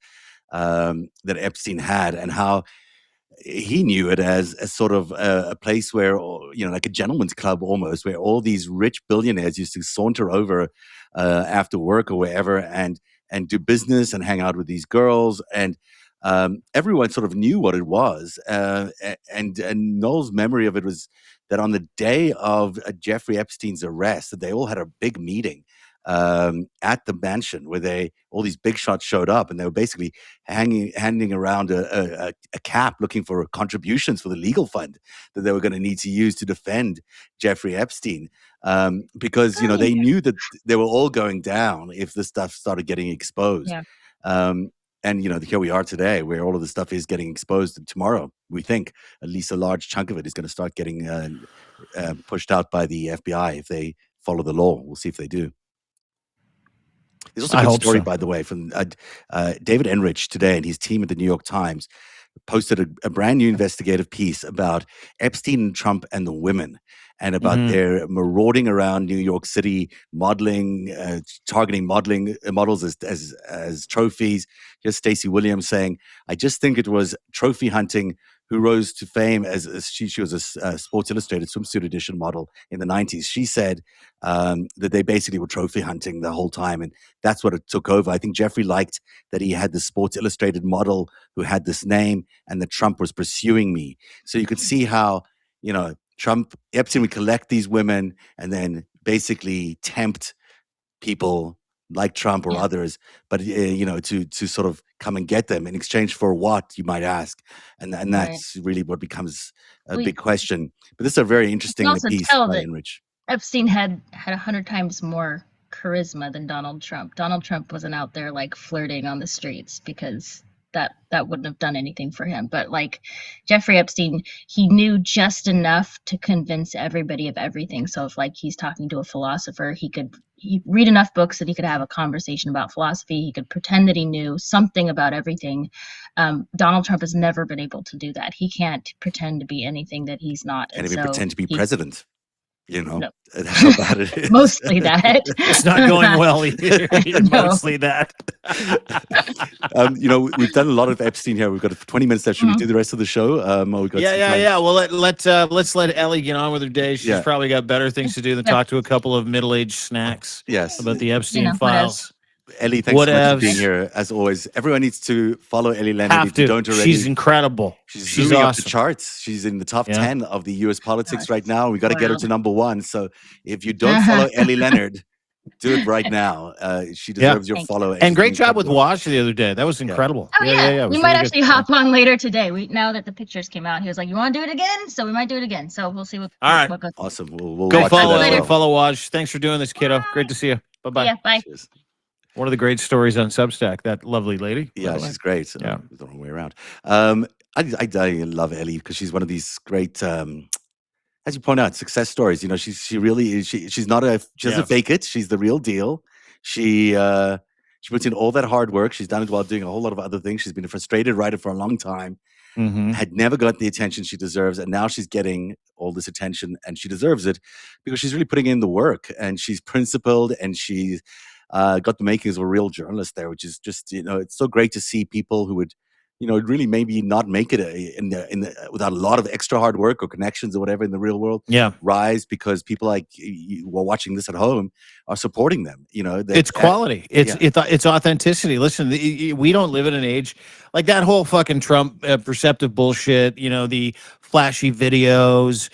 that Epstein had, and how he knew it as sort of a place where, like a gentleman's club almost, where all these rich billionaires used to saunter over after work or wherever and do business and hang out with these girls. And everyone sort of knew what it was. And Noel's memory of it was that on the day of Jeffrey Epstein's arrest, that they all had a big meeting at the mansion where all these big shots showed up, and they were basically handing around a cap looking for contributions for the legal fund that they were going to need to use to defend Jeffrey Epstein, because they knew that they were all going down if the stuff started getting exposed. And here we are today, where all of the stuff is getting exposed, and tomorrow we think at least a large chunk of it is going to start getting pushed out by the FBI if they follow the law. We'll see if they do. There's also a good story, by the way, from David Enrich today, and his team at the New York Times posted a brand new investigative piece about Epstein and Trump and the women, and about their marauding around New York City, modeling, targeting models as trophies. Here's Stacey Williams saying, "I just think it was trophy hunting." Who rose to fame as she was a Sports Illustrated swimsuit edition model in the 90s. She said that they basically were trophy hunting the whole time, and that's what it took over. I think Jeffrey liked that he had the Sports Illustrated model who had this name, and that Trump was pursuing me. So you could see how, Epstein would collect these women and then basically tempt people like Trump or others, but to sort of come and get them in exchange for what, you might ask, and that's really what becomes a big question. But this is a very interesting piece by Enrich. Epstein had 100 times more charisma than Donald Trump. Donald Trump wasn't out there like flirting on the streets, because that wouldn't have done anything for him. But like Jeffrey Epstein, he knew just enough to convince everybody of everything. So if like he's talking to a philosopher, he read enough books that he could have a conversation about philosophy. He could pretend that he knew something about everything. Donald Trump has never been able to do that. He can't pretend to be anything that he's not. Can't even pretend to be president. No. How bad it is. Mostly that. It's not going well either. Mostly that. We've done a lot of Epstein here. We've got 20 minutes left. Should we do the rest of the show? Well, let's let Ellie get on with her day. She's probably got better things to do than talk to a couple of middle-aged snacks. Yes, about the Epstein files. Ellie, thanks so much for being here, as always. Everyone needs to follow Ellie Leonard if you don't already. She's incredible. She's awesome. Up the charts. She's in the top 10 of the U.S. politics right now. We got to get her to number 1. So if you don't follow Ellie Leonard, do it right now. She deserves your follow. And great job with Wash the other day. That was incredible. Oh, yeah. We might actually hop on later today. Now that the pictures came out, he was like, "You want to do it again?" So we might do it again. So we'll see what. All right. What goes. Awesome. We'll go follow Wash. Thanks for doing this, kiddo. Great to see you. Bye-bye. Yeah, bye. Cheers. One of the great stories on Substack, that lovely lady. Yeah, she's great. The wrong way around. I love Ellie because she's one of these great, as you point out, success stories. She really is. She doesn't fake it. She's the real deal. She puts in all that hard work. She's done it while doing a whole lot of other things. She's been a frustrated writer for a long time. Had never got the attention she deserves, and now she's getting all this attention, and she deserves it because she's really putting in the work, and she's principled, and she's got the makings of a real journalist there, which is just, it's so great to see people who would, really maybe not make it without a lot of extra hard work or connections or whatever in the real world. Rise because people like you who are watching this at home are supporting them. It's quality. It's authenticity. Listen, we don't live in an age like that whole fucking Trump perceptive bullshit. The flashy videos.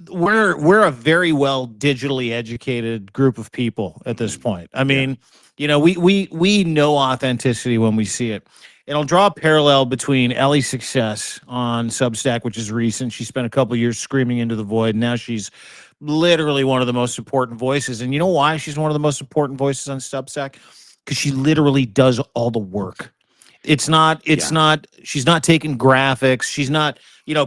We're a very well digitally educated group of people at this point. I mean, we know authenticity when we see it. And I'll draw a parallel between Ellie's success on Substack, which is recent. She spent a couple of years screaming into the void. Now she's literally one of the most important voices. And you know why she's one of the most important voices on Substack? Because she literally does all the work. It's not, she's not taking graphics. She's not,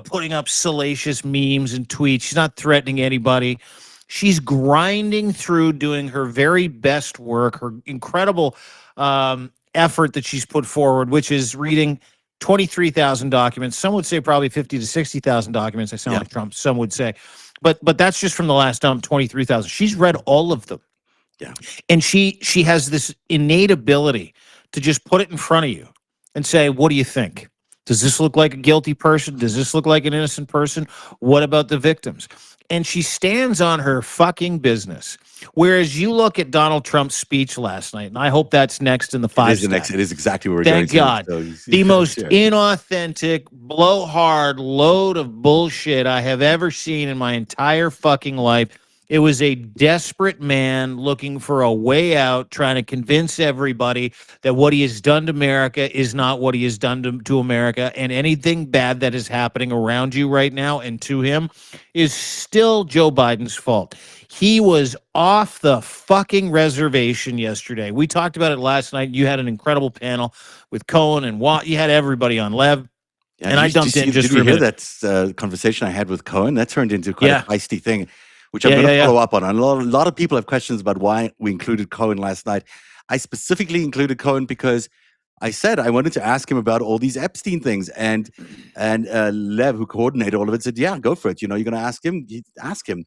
putting up salacious memes and tweets. She's not threatening anybody. She's grinding through doing her very best work, her incredible effort that she's put forward, which is reading 23,000 documents. Some would say probably 50 to 60,000 documents. I sound like Trump. Some would say, but that's just from the last dump, 23,000. She's read all of them. Yeah. And she has this innate ability to just put it in front of you and say, what do you think? Does this look like a guilty person? Does this look like an innocent person? What about the victims? And she stands on her fucking business. Whereas you look at Donald Trump's speech last night, and I hope that's next in the FiveStack. It is exactly where we're going. Thank God. The most sure. inauthentic, blowhard load of bullshit I have ever seen in my entire fucking life. It was a desperate man looking for a way out, trying to convince everybody that what he has done to America is not what he has done to America, and anything bad that is happening around you right now and to him is still Joe Biden's fault. He was off the fucking reservation yesterday. We talked about it last night. You had an incredible panel with Cohen and Watt. You had everybody on Lev. Yeah, and I dumped in just for a minute. Did you hear that conversation I had with Cohen? That turned into quite a feisty thing, which I'm going to follow up on. And a lot of people have questions about why we included Cohen last night. I specifically included Cohen because I said I wanted to ask him about all these Epstein things. And Lev, who coordinated all of it, said, yeah, go for it. You're going to ask him? Ask him.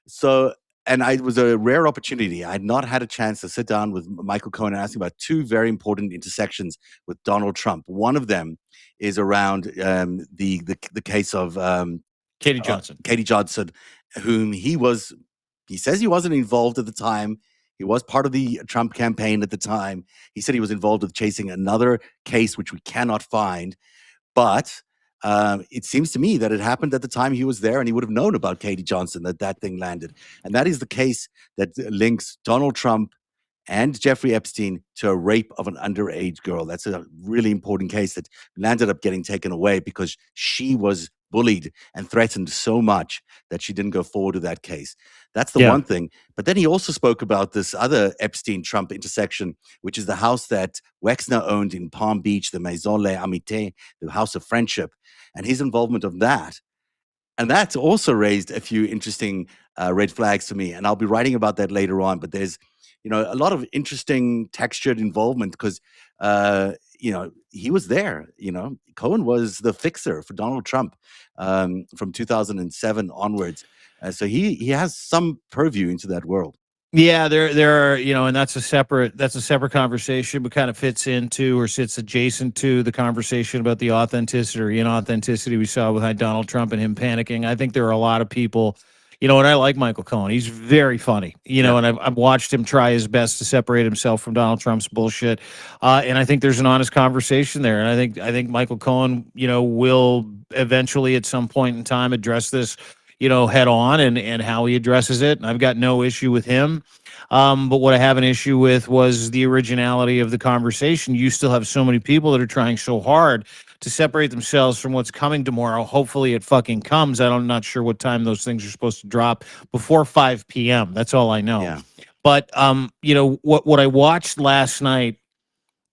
So, and it was a rare opportunity. I had not had a chance to sit down with Michael Cohen and ask him about two very important intersections with Donald Trump. One of them is around the case of Katie Johnson. Katie Johnson, whom he says he wasn't involved at the time. He was part of the Trump campaign at the time. He said he was involved with chasing another case, which we cannot find. But it seems to me that it happened at the time he was there, and he would have known about Katie Johnson, that thing landed. And that is the case that links Donald Trump and Jeffrey Epstein to a rape of an underage girl. That's a really important case that landed up getting taken away because she was bullied and threatened so much that she didn't go forward with that case. That's the one thing. But then he also spoke about this other Epstein-Trump intersection, which is the house that Wexner owned in Palm Beach, the Maison Les Amitiés, the House of Friendship, and his involvement of that. And that's also raised a few interesting red flags for me. And I'll be writing about that later on. But there's, a lot of interesting textured involvement because, he was there. Cohen was the fixer for Donald Trump from 2007 onwards. So he has some purview into that world. Yeah, there are, and that's a separate conversation, but kind of fits into or sits adjacent to the conversation about the authenticity or inauthenticity we saw behind Donald Trump and him panicking. I think there are a lot of people, and I like Michael Cohen. He's very funny, and I've watched him try his best to separate himself from Donald Trump's bullshit. And I think there's an honest conversation there. And I think Michael Cohen, will eventually at some point in time address this, head on and how he addresses it. And I've got no issue with him. But what I have an issue with was the originality of the conversation. You still have so many people that are trying so hard to separate themselves from what's coming tomorrow. Hopefully it fucking comes. I'm not sure what time those things are supposed to drop before 5 p.m. That's all I know. Yeah. But, what I watched last night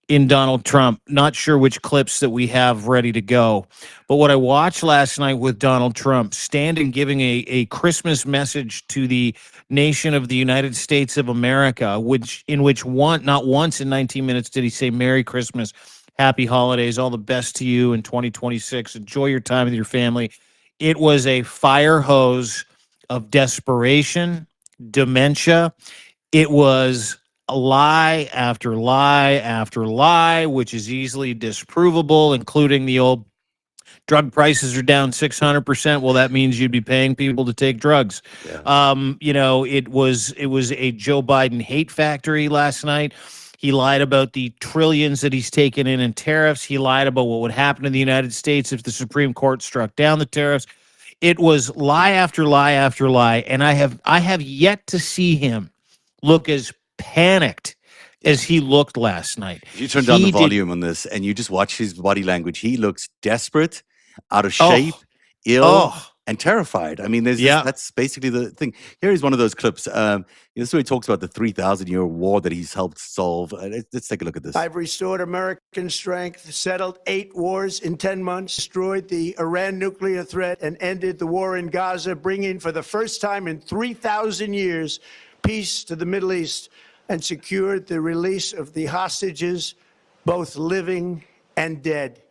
in Donald Trump, not sure which clips that we have ready to go, but what I watched last night with Donald Trump standing giving a Christmas message to the nation of the United States of America, not once in 19 minutes did he say Merry Christmas, Happy Holidays, all the best to you in 2026, enjoy your time with your family. It was a fire hose of desperation, dementia. It was lie after lie after lie, which is easily disprovable, including the old drug prices are down 600%. Well, that means you'd be paying people to take drugs. Yeah. It was a Joe Biden hate factory last night. He lied about the trillions that he's taken in tariffs. He lied about what would happen in the United States if the Supreme Court struck down the tariffs. It was lie after lie after lie, and I have yet to see him look as panicked as he looked last night. If you turn down the volume on this and you just watch his body language, he looks desperate, out of shape, ill, and terrified. I mean, that's basically the thing. Here is one of those clips. This is where he talks about the 3,000-year war that he's helped solve. Let's take a look at this. I've restored American strength, settled 8 wars in 10 months, destroyed the Iran nuclear threat, and ended the war in Gaza, bringing for the first time in 3,000 years peace to the Middle East, and secured the release of the hostages, both living and dead.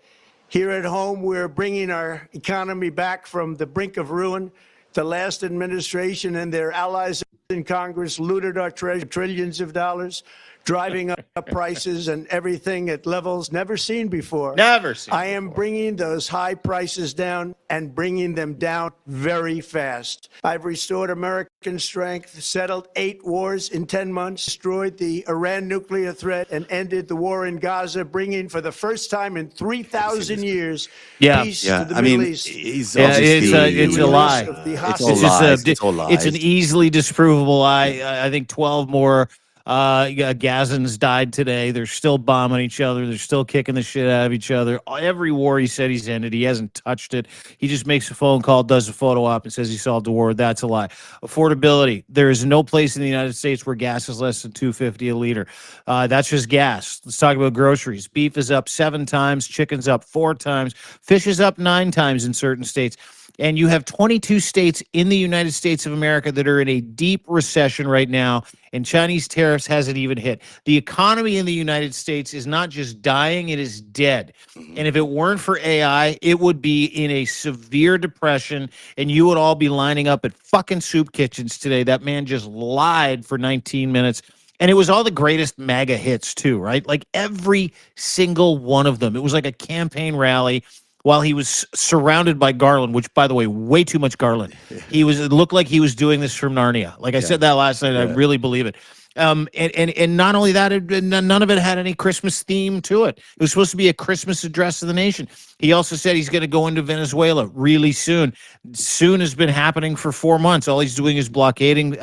Here at home, we're bringing our economy back from the brink of ruin. The last administration and their allies in Congress looted our trillions of dollars, driving up prices and everything at levels never seen before. Never seen I am bringing those high prices down and bringing them down very fast. I've restored American strength, settled 8 wars in 10 months, destroyed the Iran nuclear threat, and ended the war in Gaza, bringing for the first time in 3,000 years peace to the Middle East. It's a lie. It's all lies. It's an easily disprovable lie. I think 12 more Gazans died today. They're still bombing each other. They're still kicking the shit out of each other. Every war he said he's ended, he hasn't touched it. He just makes a phone call, does a photo op, and says he solved the war. That's a lie. Affordability. There is no place in the United States where gas is less than $2.50 a liter. That's just gas. Let's talk about groceries. Beef is up 7 times. Chicken's up 4 times. Fish is up 9 times in certain states. And you have 22 states in the United States of America that are in a deep recession right now, and Chinese tariffs hasn't even hit. The economy in the United States is not just dying, it is dead. And if it weren't for AI, it would be in a severe depression, and you would all be lining up at fucking soup kitchens today. That man just lied for 19 minutes. And it was all the greatest MAGA hits too, right? Like every single one of them. It was like a campaign rally while he was surrounded by Garland, which, by the way, way too much Garland. It looked like he was doing this from Narnia. Like I said that last night, I really believe it. And not only that, none of it had any Christmas theme to it. It was supposed to be a Christmas address to the nation. He also said he's going to go into Venezuela really soon. Soon has been happening for 4 months. All he's doing is blockading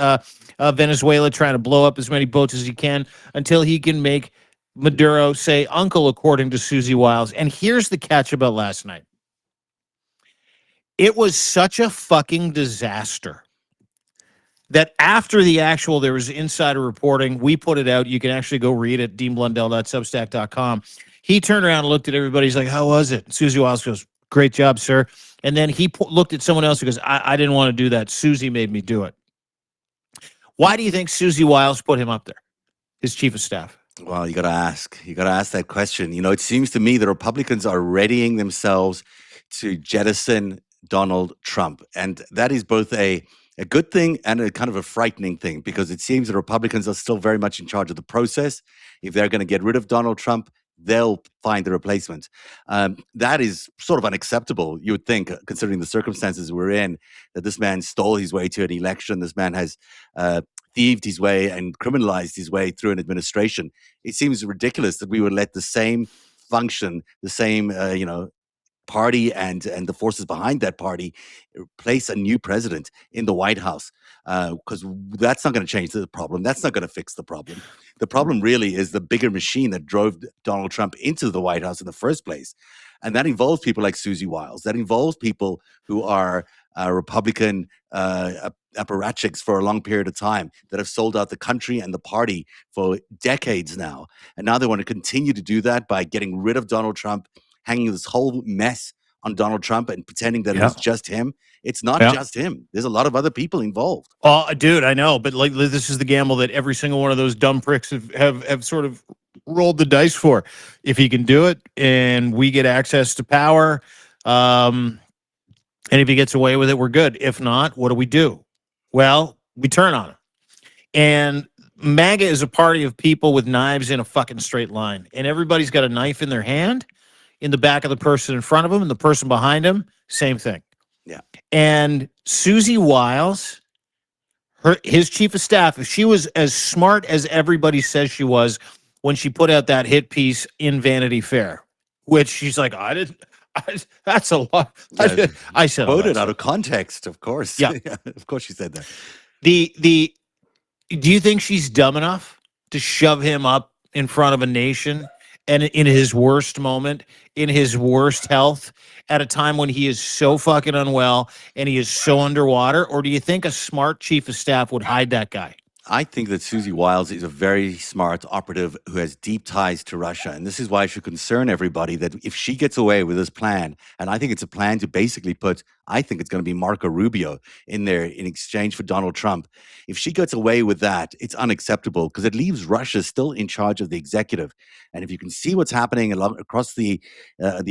Venezuela, trying to blow up as many boats as he can until he can make Maduro say uncle, according to Susie Wiles. And here's the catch about last night. It was such a fucking disaster that after the actual, there was insider reporting. We put it out. You can actually go read it, deanblundell.substack.com. He turned around and looked at everybody. He's like, how was it? Susie Wiles goes, great job, sir. And then he looked at someone else who goes, I didn't want to do that. Susie made me do it. Why do you think Susie Wiles put him up there, his chief of staff? Well, you got to ask. You got to ask that question. You know, it seems to me that Republicans are readying themselves to jettison Donald Trump. And that is both a good thing and a kind of a frightening thing, because it seems that Republicans are still very much in charge of the process. If they're going to get rid of Donald Trump, they'll find the replacement. That is sort of unacceptable, you would think, considering the circumstances we're in, that this man stole his way to an election. This man has thieved his way and criminalized his way through an administration. It seems ridiculous that we would let the same function, the same, party and the forces behind that party place a new president in the White House, because that's not going to change the problem. That's not going to fix the problem. The problem really is the bigger machine that drove Donald Trump into the White House in the first place. And that involves people like Susie Wiles. That involves people who are Republican apparatchiks for a long period of time that have sold out the country and the party for decades now. And now they want to continue to do that by getting rid of Donald Trump, hanging this whole mess on Donald Trump and pretending that it was just him. It's not just him. There's a lot of other people involved. Oh, dude, I know. But like, this is the gamble that every single one of those dumb pricks have sort of rolled the dice for. If he can do it and we get access to power, and if he gets away with it, we're good. If not, what do? Well, we turn on him. And MAGA is a party of people with knives in a fucking straight line. And everybody's got a knife in their hand, in the back of the person in front of him, and the person behind him, same thing. Yeah. And Susie Wiles, his chief of staff, if she was as smart as everybody says she was when she put out that hit piece in Vanity Fair, which she's like, that's a lot. I said quoted out of context, of course. Yeah. Of course she said that. Do you think she's dumb enough to shove him up in front of a nation and in his worst moment, in his worst health, at a time when he is so fucking unwell and he is so underwater? Or do you think a smart chief of staff would hide that guy? I think that Susie Wiles is a very smart operative who has deep ties to Russia. And this is why it should concern everybody that if she gets away with this plan, and I think it's a plan to basically put, I think it's going to be Marco Rubio in there in exchange for Donald Trump. If she gets away with that, it's unacceptable because it leaves Russia still in charge of the executive. And if you can see what's happening across the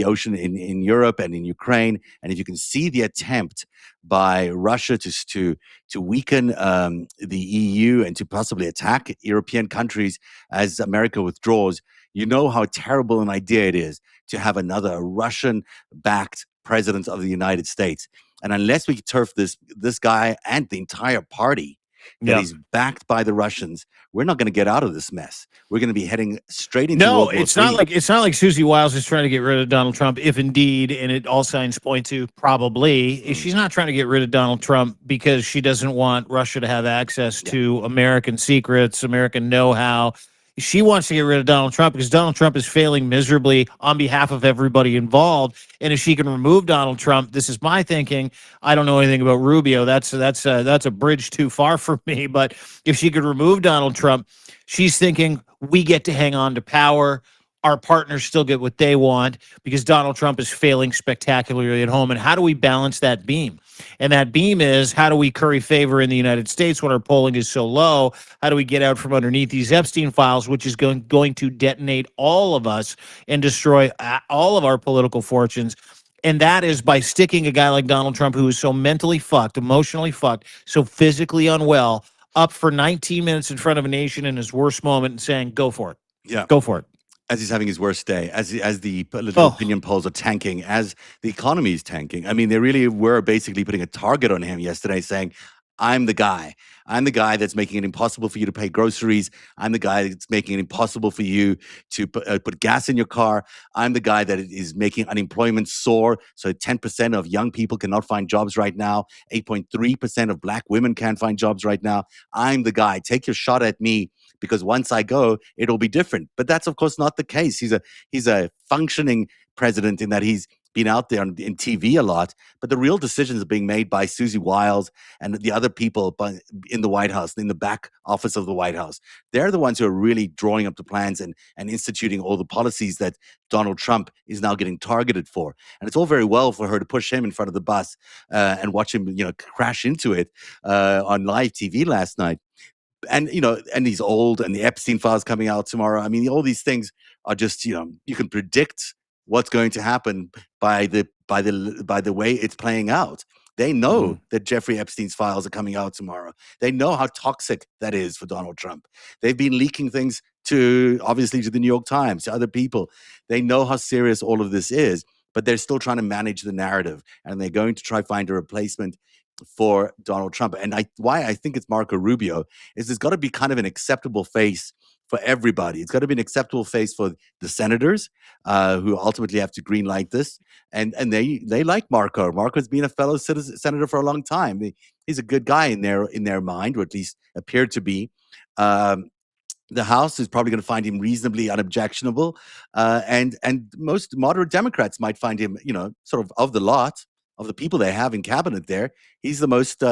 ocean in Europe and in Ukraine, and if you can see the attempt by Russia to weaken the EU and to possibly attack European countries as America withdraws, you know how terrible an idea it is to have another Russian-backed president of the United States. And unless we turf this guy and the entire party that he's backed by the Russians, we're not going to get out of this mess. We're going to be heading straight into World War III. It's not like Susie Wiles is trying to get rid of Donald Trump. If indeed, and it all signs point to probably, she's not trying to get rid of Donald Trump because she doesn't want Russia to have access to American secrets, American know-how. She wants to get rid of Donald Trump because Donald Trump is failing miserably on behalf of everybody involved. And if she can remove Donald Trump, this is my thinking. I don't know anything about Rubio. That's a bridge too far for me. But if she could remove Donald Trump, she's thinking we get to hang on to power. Our partners still get what they want because Donald Trump is failing spectacularly at home. And how do we balance that beam? And that beam is, how do we curry favor in the United States when our polling is so low? How do we get out from underneath these Epstein files, which is going to detonate all of us and destroy all of our political fortunes? And that is by sticking a guy like Donald Trump, who is so mentally fucked, emotionally fucked, so physically unwell, up for 19 minutes in front of a nation in his worst moment and saying, go for it. Yeah. Go for it. As he's having his worst day, as the political opinion polls are tanking, as the economy is tanking. I mean, they really were basically putting a target on him yesterday, saying, I'm the guy. I'm the guy that's making it impossible for you to pay groceries. I'm the guy that's making it impossible for you to put gas in your car. I'm the guy that is making unemployment soar. So 10% of young people cannot find jobs right now. 8.3% of black women can't find jobs right now. I'm the guy. Take your shot at me, because once I go, it'll be different. But that's, of course, not the case. He's a functioning president in that he's been out there in TV a lot, but the real decisions are being made by Susie Wiles and the other people in the White House, in the back office of the White House. They're the ones who are really drawing up the plans and instituting all the policies that Donald Trump is now getting targeted for. And it's all very well for her to push him in front of the bus and watch him, crash into it on live TV last night. And and he's old, and the Epstein files coming out tomorrow. I mean, all these things are just, you can predict what's going to happen by the way it's playing out. They know that Jeffrey Epstein's files are coming out tomorrow. They know how toxic that is for Donald Trump. They've been leaking things obviously to the New York Times, to other people. They know how serious all of this is, but they're still trying to manage the narrative, and they're going to try to find a replacement for Donald Trump. And why I think it's Marco Rubio is there's got to be kind of an acceptable face for everybody. It's got to be an acceptable face for the senators who ultimately have to green light this. And they like Marco. Marco's been a fellow senator for a long time. He's a good guy in their mind, or at least appeared to be. The House is probably going to find him reasonably unobjectionable. And most moderate Democrats might find him, sort of the lot of the people they have in cabinet there, he's the most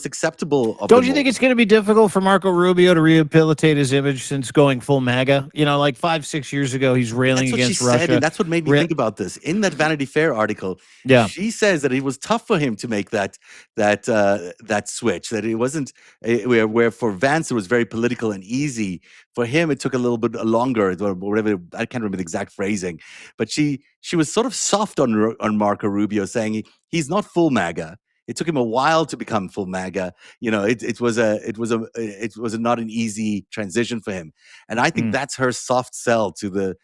acceptable of them. Don't you think it's going to be difficult for Marco Rubio to rehabilitate his image since going full MAGA? Like 5-6 years ago, he's railing against Russia. Said, and that's what made me think about this. In that Vanity Fair article, she says that it was tough for him to make that switch, that it wasn't where for Vance it was very political and easy. For him, it took a little bit longer, or whatever. I can't remember the exact phrasing, but she was sort of soft on Marco Rubio, saying he's not full MAGA. It took him a while to become full MAGA. It was not an easy transition for him, and I think that's her soft sell to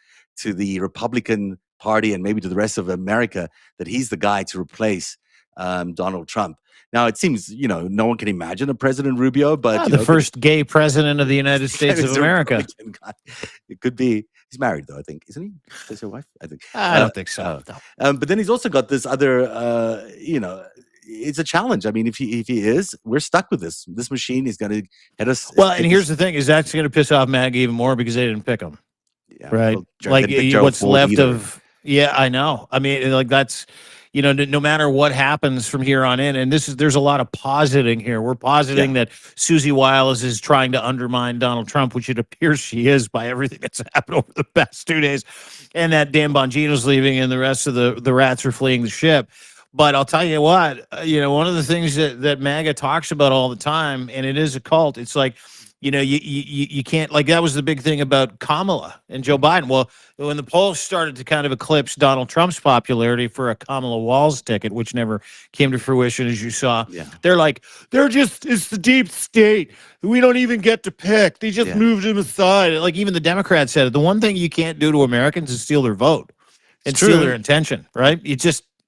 the Republican Party and maybe to the rest of America, that he's the guy to replace Donald Trump. Now it seems no one can imagine a President Rubio, but the first gay president of the United States of America. It could be. He's married though, I think, isn't he? Is your wife? I think. I don't think so. But then he's also got this other, it's a challenge. I mean, if he is, we're stuck with this. This machine is going to hit us. Well, and here's the thing: is that's going to piss off MAGA even more because they didn't pick him, right? Well, Like they picked Gerald what's Ford left either. of. Yeah, I know. I mean, like that's, no matter what happens from here on in, and there's a lot of positing here. We're positing that Susie Wiles is trying to undermine Donald Trump, which it appears she is by everything that's happened over the past 2 days, and that Dan Bongino's leaving and the rest of the rats are fleeing the ship. But I'll tell you what, one of the things that MAGA talks about all the time, and it is a cult. It's like, you can't, like, that was the big thing about Kamala and Joe Biden. Well, when the polls started to kind of eclipse Donald Trump's popularity for a Kamala Walz ticket, which never came to fruition, as you saw, they're like, it's the deep state. We don't even get to pick. They just moved him aside. Like, even the Democrats said it. The one thing you can't do to Americans is steal their vote and steal their intention, right?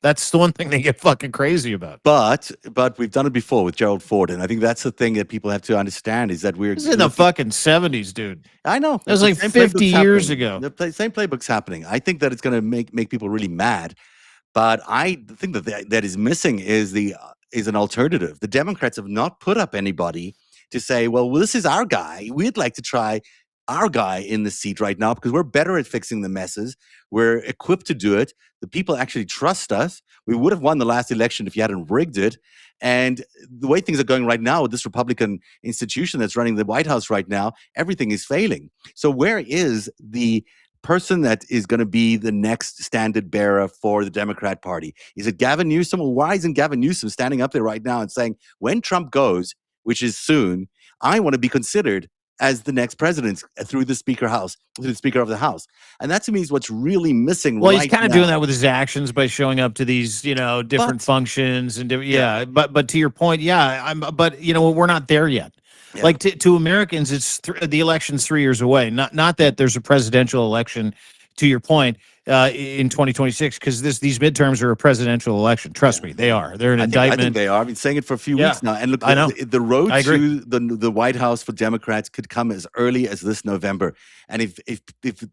That's the one thing they get fucking crazy about. But we've done it before with Gerald Ford, and I think that's the thing that people have to understand is that This is in the fucking 70s, dude. I know. That was like 50 years ago. The same playbook's happening. I think that it's going to make people really mad. But I think that is missing is an alternative. The Democrats have not put up anybody to say, well, this is our guy. We'd like to try our guy in the seat right now because we're better at fixing the messes. We're equipped to do it. The people actually trust us. We would have won the last election if you hadn't rigged it. And the way things are going right now with this Republican institution that's running the White House right now, everything is failing. So where is the person that is going to be the next standard bearer for the Democrat Party? Is it Gavin Newsom? Well, why isn't Gavin Newsom standing up there right now and saying, when Trump goes, which is soon, I want to be considered as the next president through the Speaker of the House. And that to me is what's really missing. Well, he's kind of doing that with his actions by showing up to these, different functions and But to your point, but we're not there yet. Yeah. Like to Americans, it's the election's 3 years away. Not that there's a presidential election, to your point, in 2026, because these midterms are a presidential election. Trust me, they are. They're an indictment. I think they are. I've been saying it for a few weeks now. And look, I know. The road to the White House for Democrats could come as early as this November. And if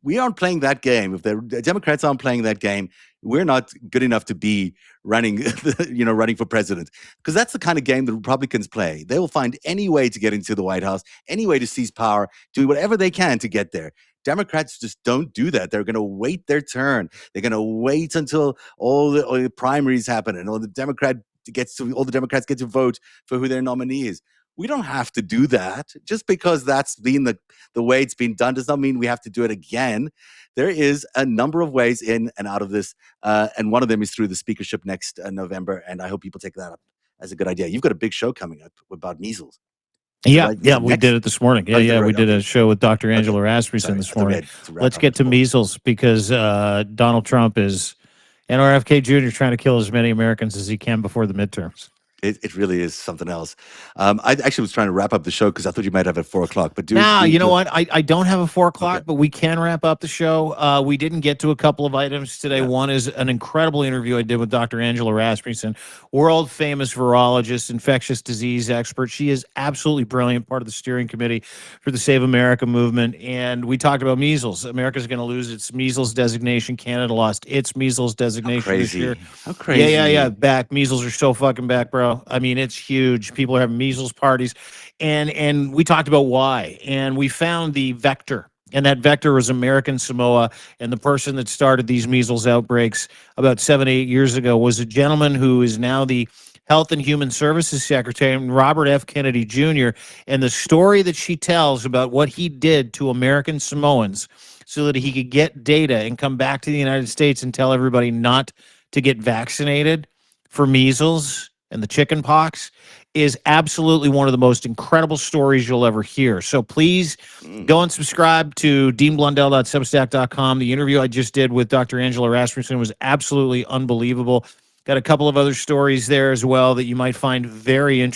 we aren't playing that game, if the Democrats aren't playing that game, we're not good enough to be running for president. Because that's the kind of game the Republicans play. They will find any way to get into the White House, any way to seize power, do whatever they can to get there. Democrats just don't do that. They're going to wait their turn. They're going to wait until all the primaries happen and all the Democrats get to vote for who their nominee is. We don't have to do that. Just because that's been the way it's been done does not mean we have to do it again. There is a number of ways in and out of this, and one of them is through the speakership next November, and I hope people take that up as a good idea. You've got a big show coming up about measles. We did it this morning. We did a show with Dr. Angela Rasmussen this morning. Let's get to measles because Donald Trump is and RFK Jr. trying to kill as many Americans as he can before the midterms. It really is something else. I actually was trying to wrap up the show because I thought you might have at 4 o'clock. But you know what? I don't have a 4 o'clock, but we can wrap up the show. We didn't get to a couple of items today. Yeah. One is an incredible interview I did with Dr. Angela Rasmussen, world famous virologist, infectious disease expert. She is absolutely brilliant, part of the steering committee for the Save America movement. And we talked about measles. America's going to lose its measles designation. Canada lost its measles designation this year. How crazy. Yeah. Back. Measles are so fucking back, bro. I mean, it's huge. People are having measles parties. And we talked about why. And we found the vector. And that vector was American Samoa. And the person that started these measles outbreaks about 7 to 8 years ago was a gentleman who is now the Health and Human Services Secretary, Robert F. Kennedy Jr. And the story that she tells about what he did to American Samoans so that he could get data and come back to the United States and tell everybody not to get vaccinated for measles and the chicken pox is absolutely one of the most incredible stories you'll ever hear. So please go and subscribe to deanblundell.substack.com. The interview I just did with Dr. Angela Rasmussen was absolutely unbelievable. Got a couple of other stories there as well that you might find very,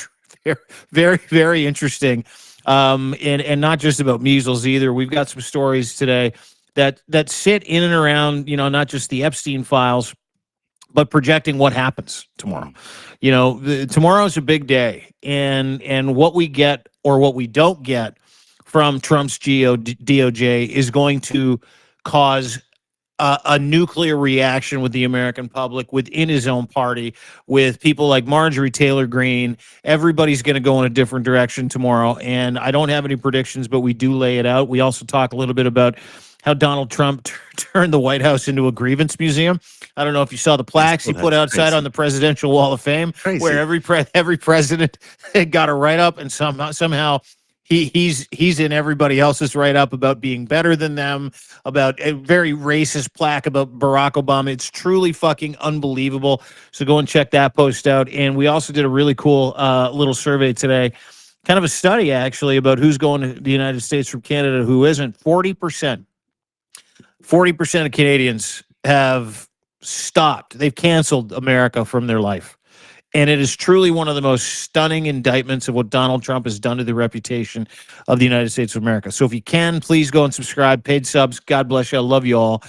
very interesting. And not just about measles either. We've got some stories today that sit in and around, not just the Epstein files, but projecting what happens tomorrow. Tomorrow's a big day, and what we get or what we don't get from Trump's DOJ is going to cause a nuclear reaction with the American public, within his own party, with people like Marjorie Taylor Greene. Everybody's going to go in a different direction tomorrow. And I don't have any predictions, but we do lay it out. We also talk a little bit about how Donald Trump turned the White House into a grievance museum. I don't know if you saw the plaques he put outside on the Presidential Wall of Fame, where every president got a write-up, and somehow he's in everybody else's write-up about being better than them, about a very racist plaque about Barack Obama. It's truly fucking unbelievable. So go and check that post out. And we also did a really cool little survey today, kind of a study actually, about who's going to the United States from Canada, who isn't. 40% of Canadians have stopped. They've canceled America from their life. And it is truly one of the most stunning indictments of what Donald Trump has done to the reputation of the United States of America. So if you can, please go and subscribe. Paid subs. God bless you. I love you all.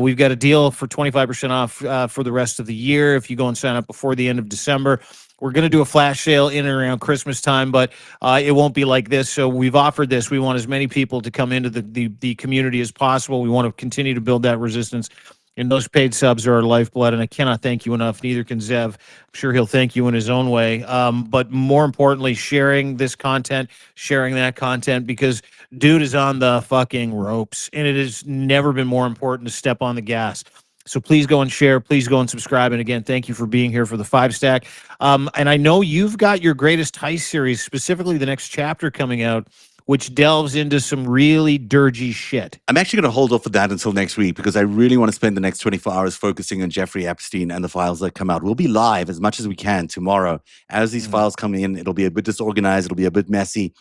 We've got a deal for 25% off for the rest of the year if you go and sign up before the end of December. We're going to do a flash sale in and around Christmas time, but it won't be like this. So we've offered this. We want as many people to come into the community as possible. We want to continue to build that resistance. And those paid subs are our lifeblood, and I cannot thank you enough. Neither can Zev. I'm sure he'll thank you in his own way. But more importantly, sharing this content, sharing that content, because dude is on the fucking ropes, and it has never been more important to step on the gas. So please go and share. Please go and subscribe. And again, thank you for being here for the FiveStack. And I know you've got your Greatest Heist series, specifically the next chapter coming out, which delves into some really dirgy shit. I'm actually going to hold off for that until next week because I really want to spend the next 24 hours focusing on Jeffrey Epstein and the files that come out. We'll be live as much as we can tomorrow. As these files come in, it'll be a bit disorganized, it'll be a bit messy,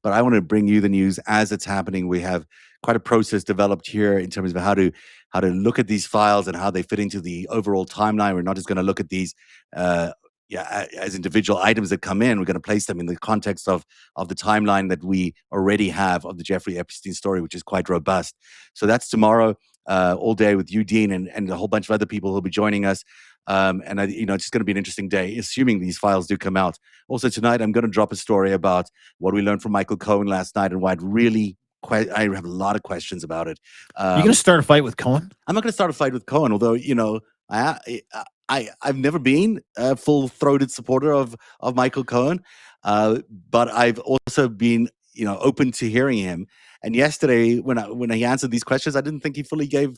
but I want to bring you the news as it's happening. We have quite a process developed here in terms of how to look at these files and how they fit into the overall timeline. We're not just going to look at these as individual items that come in. We're going to place them in the context of the timeline that we already have of the Jeffrey Epstein story, which is quite robust. So that's tomorrow, all day with you, Dean, and a whole bunch of other people who'll be joining us. And it's just going to be an interesting day, assuming these files do come out. Also tonight, I'm going to drop a story about what we learned from Michael Cohen last night and why it really. I have a lot of questions about it. You're going to start a fight with Cohen? I'm not going to start a fight with Cohen, although I've never been a full-throated supporter of Michael Cohen, but I've also been open to hearing him. And yesterday, when he answered these questions, I didn't think he fully gave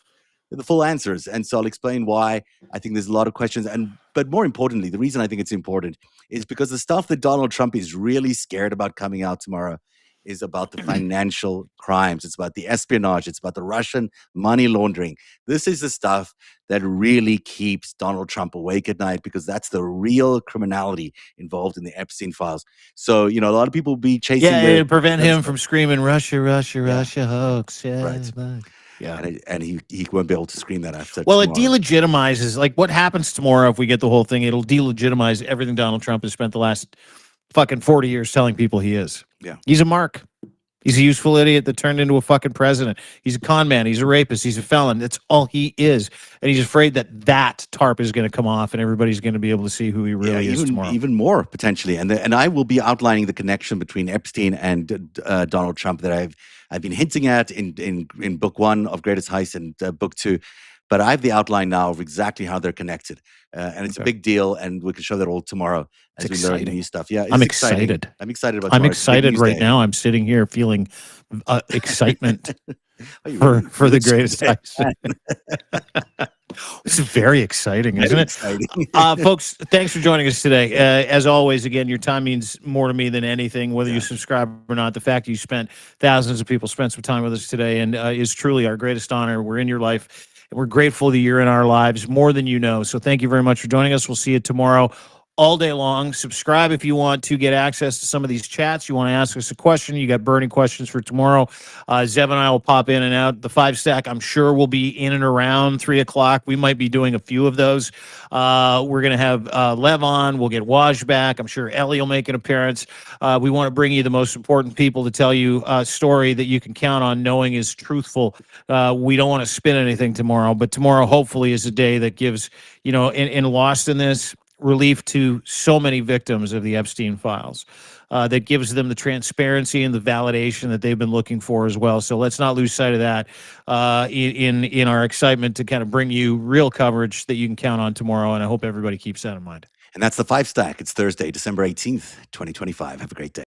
the full answers, and so I'll explain why I think there's a lot of questions. But more importantly, the reason I think it's important is because the stuff that Donald Trump is really scared about coming out tomorrow is about the financial crimes. It's about the espionage. It's about the Russian money laundering. This is the stuff that really keeps Donald Trump awake at night because that's the real criminality involved in the Epstein files. So, a lot of people be chasing. Yeah, to prevent him from screaming Russia, Russia, Russia hoax. Yeah, right. Yeah, and he won't be able to scream that after. Well, tomorrow. It delegitimizes, like what happens tomorrow if we get the whole thing. It'll delegitimize everything Donald Trump has spent the last fucking 40 years telling people he is. Yeah. He's a mark. He's a useful idiot that turned into a fucking president. He's a con man. He's a rapist. He's a felon. That's all he is. And he's afraid that tarp is going to come off and everybody's going to be able to see who he really is tomorrow. Even more, potentially. And I will be outlining the connection between Epstein and Donald Trump that I've been hinting at in book 1 of Greatest Heist and book 2. But I have the outline now of exactly how they're connected. And it's a big deal, and we can show that all tomorrow as we learn new stuff. Yeah, I'm excited. I'm excited about I'm tomorrow. excited right now. I'm sitting here feeling excitement for the Greatest Heist. This is very exciting, isn't it? Folks, thanks for joining us today. As always, again, your time means more to me than anything, whether you subscribe or not. The fact that you spent thousands of people spent some time with us today and is truly our greatest honor. We're in your life. And we're grateful that you're in our lives more than you know. So thank you very much for joining us. We'll see you tomorrow all day long. Subscribe if you want to get access to some of these chats. You want to ask us a question. You got burning questions for tomorrow. Zev and I will pop in and out. The FiveStack, I'm sure, will be in and around 3 o'clock. We might be doing a few of those. We're going to have Lev on. We'll get Waj back. I'm sure Ellie will make an appearance. We want to bring you the most important people to tell you a story that you can count on knowing is truthful. We don't want to spin anything tomorrow, but tomorrow hopefully is a day that gives, in Lost in this, relief to so many victims of the Epstein files. That gives them the transparency and the validation that they've been looking for as well. So let's not lose sight of that in our excitement to kind of bring you real coverage that you can count on tomorrow. And I hope everybody keeps that in mind. And that's the FiveStack. It's Thursday, December 18th, 2025. Have a great day.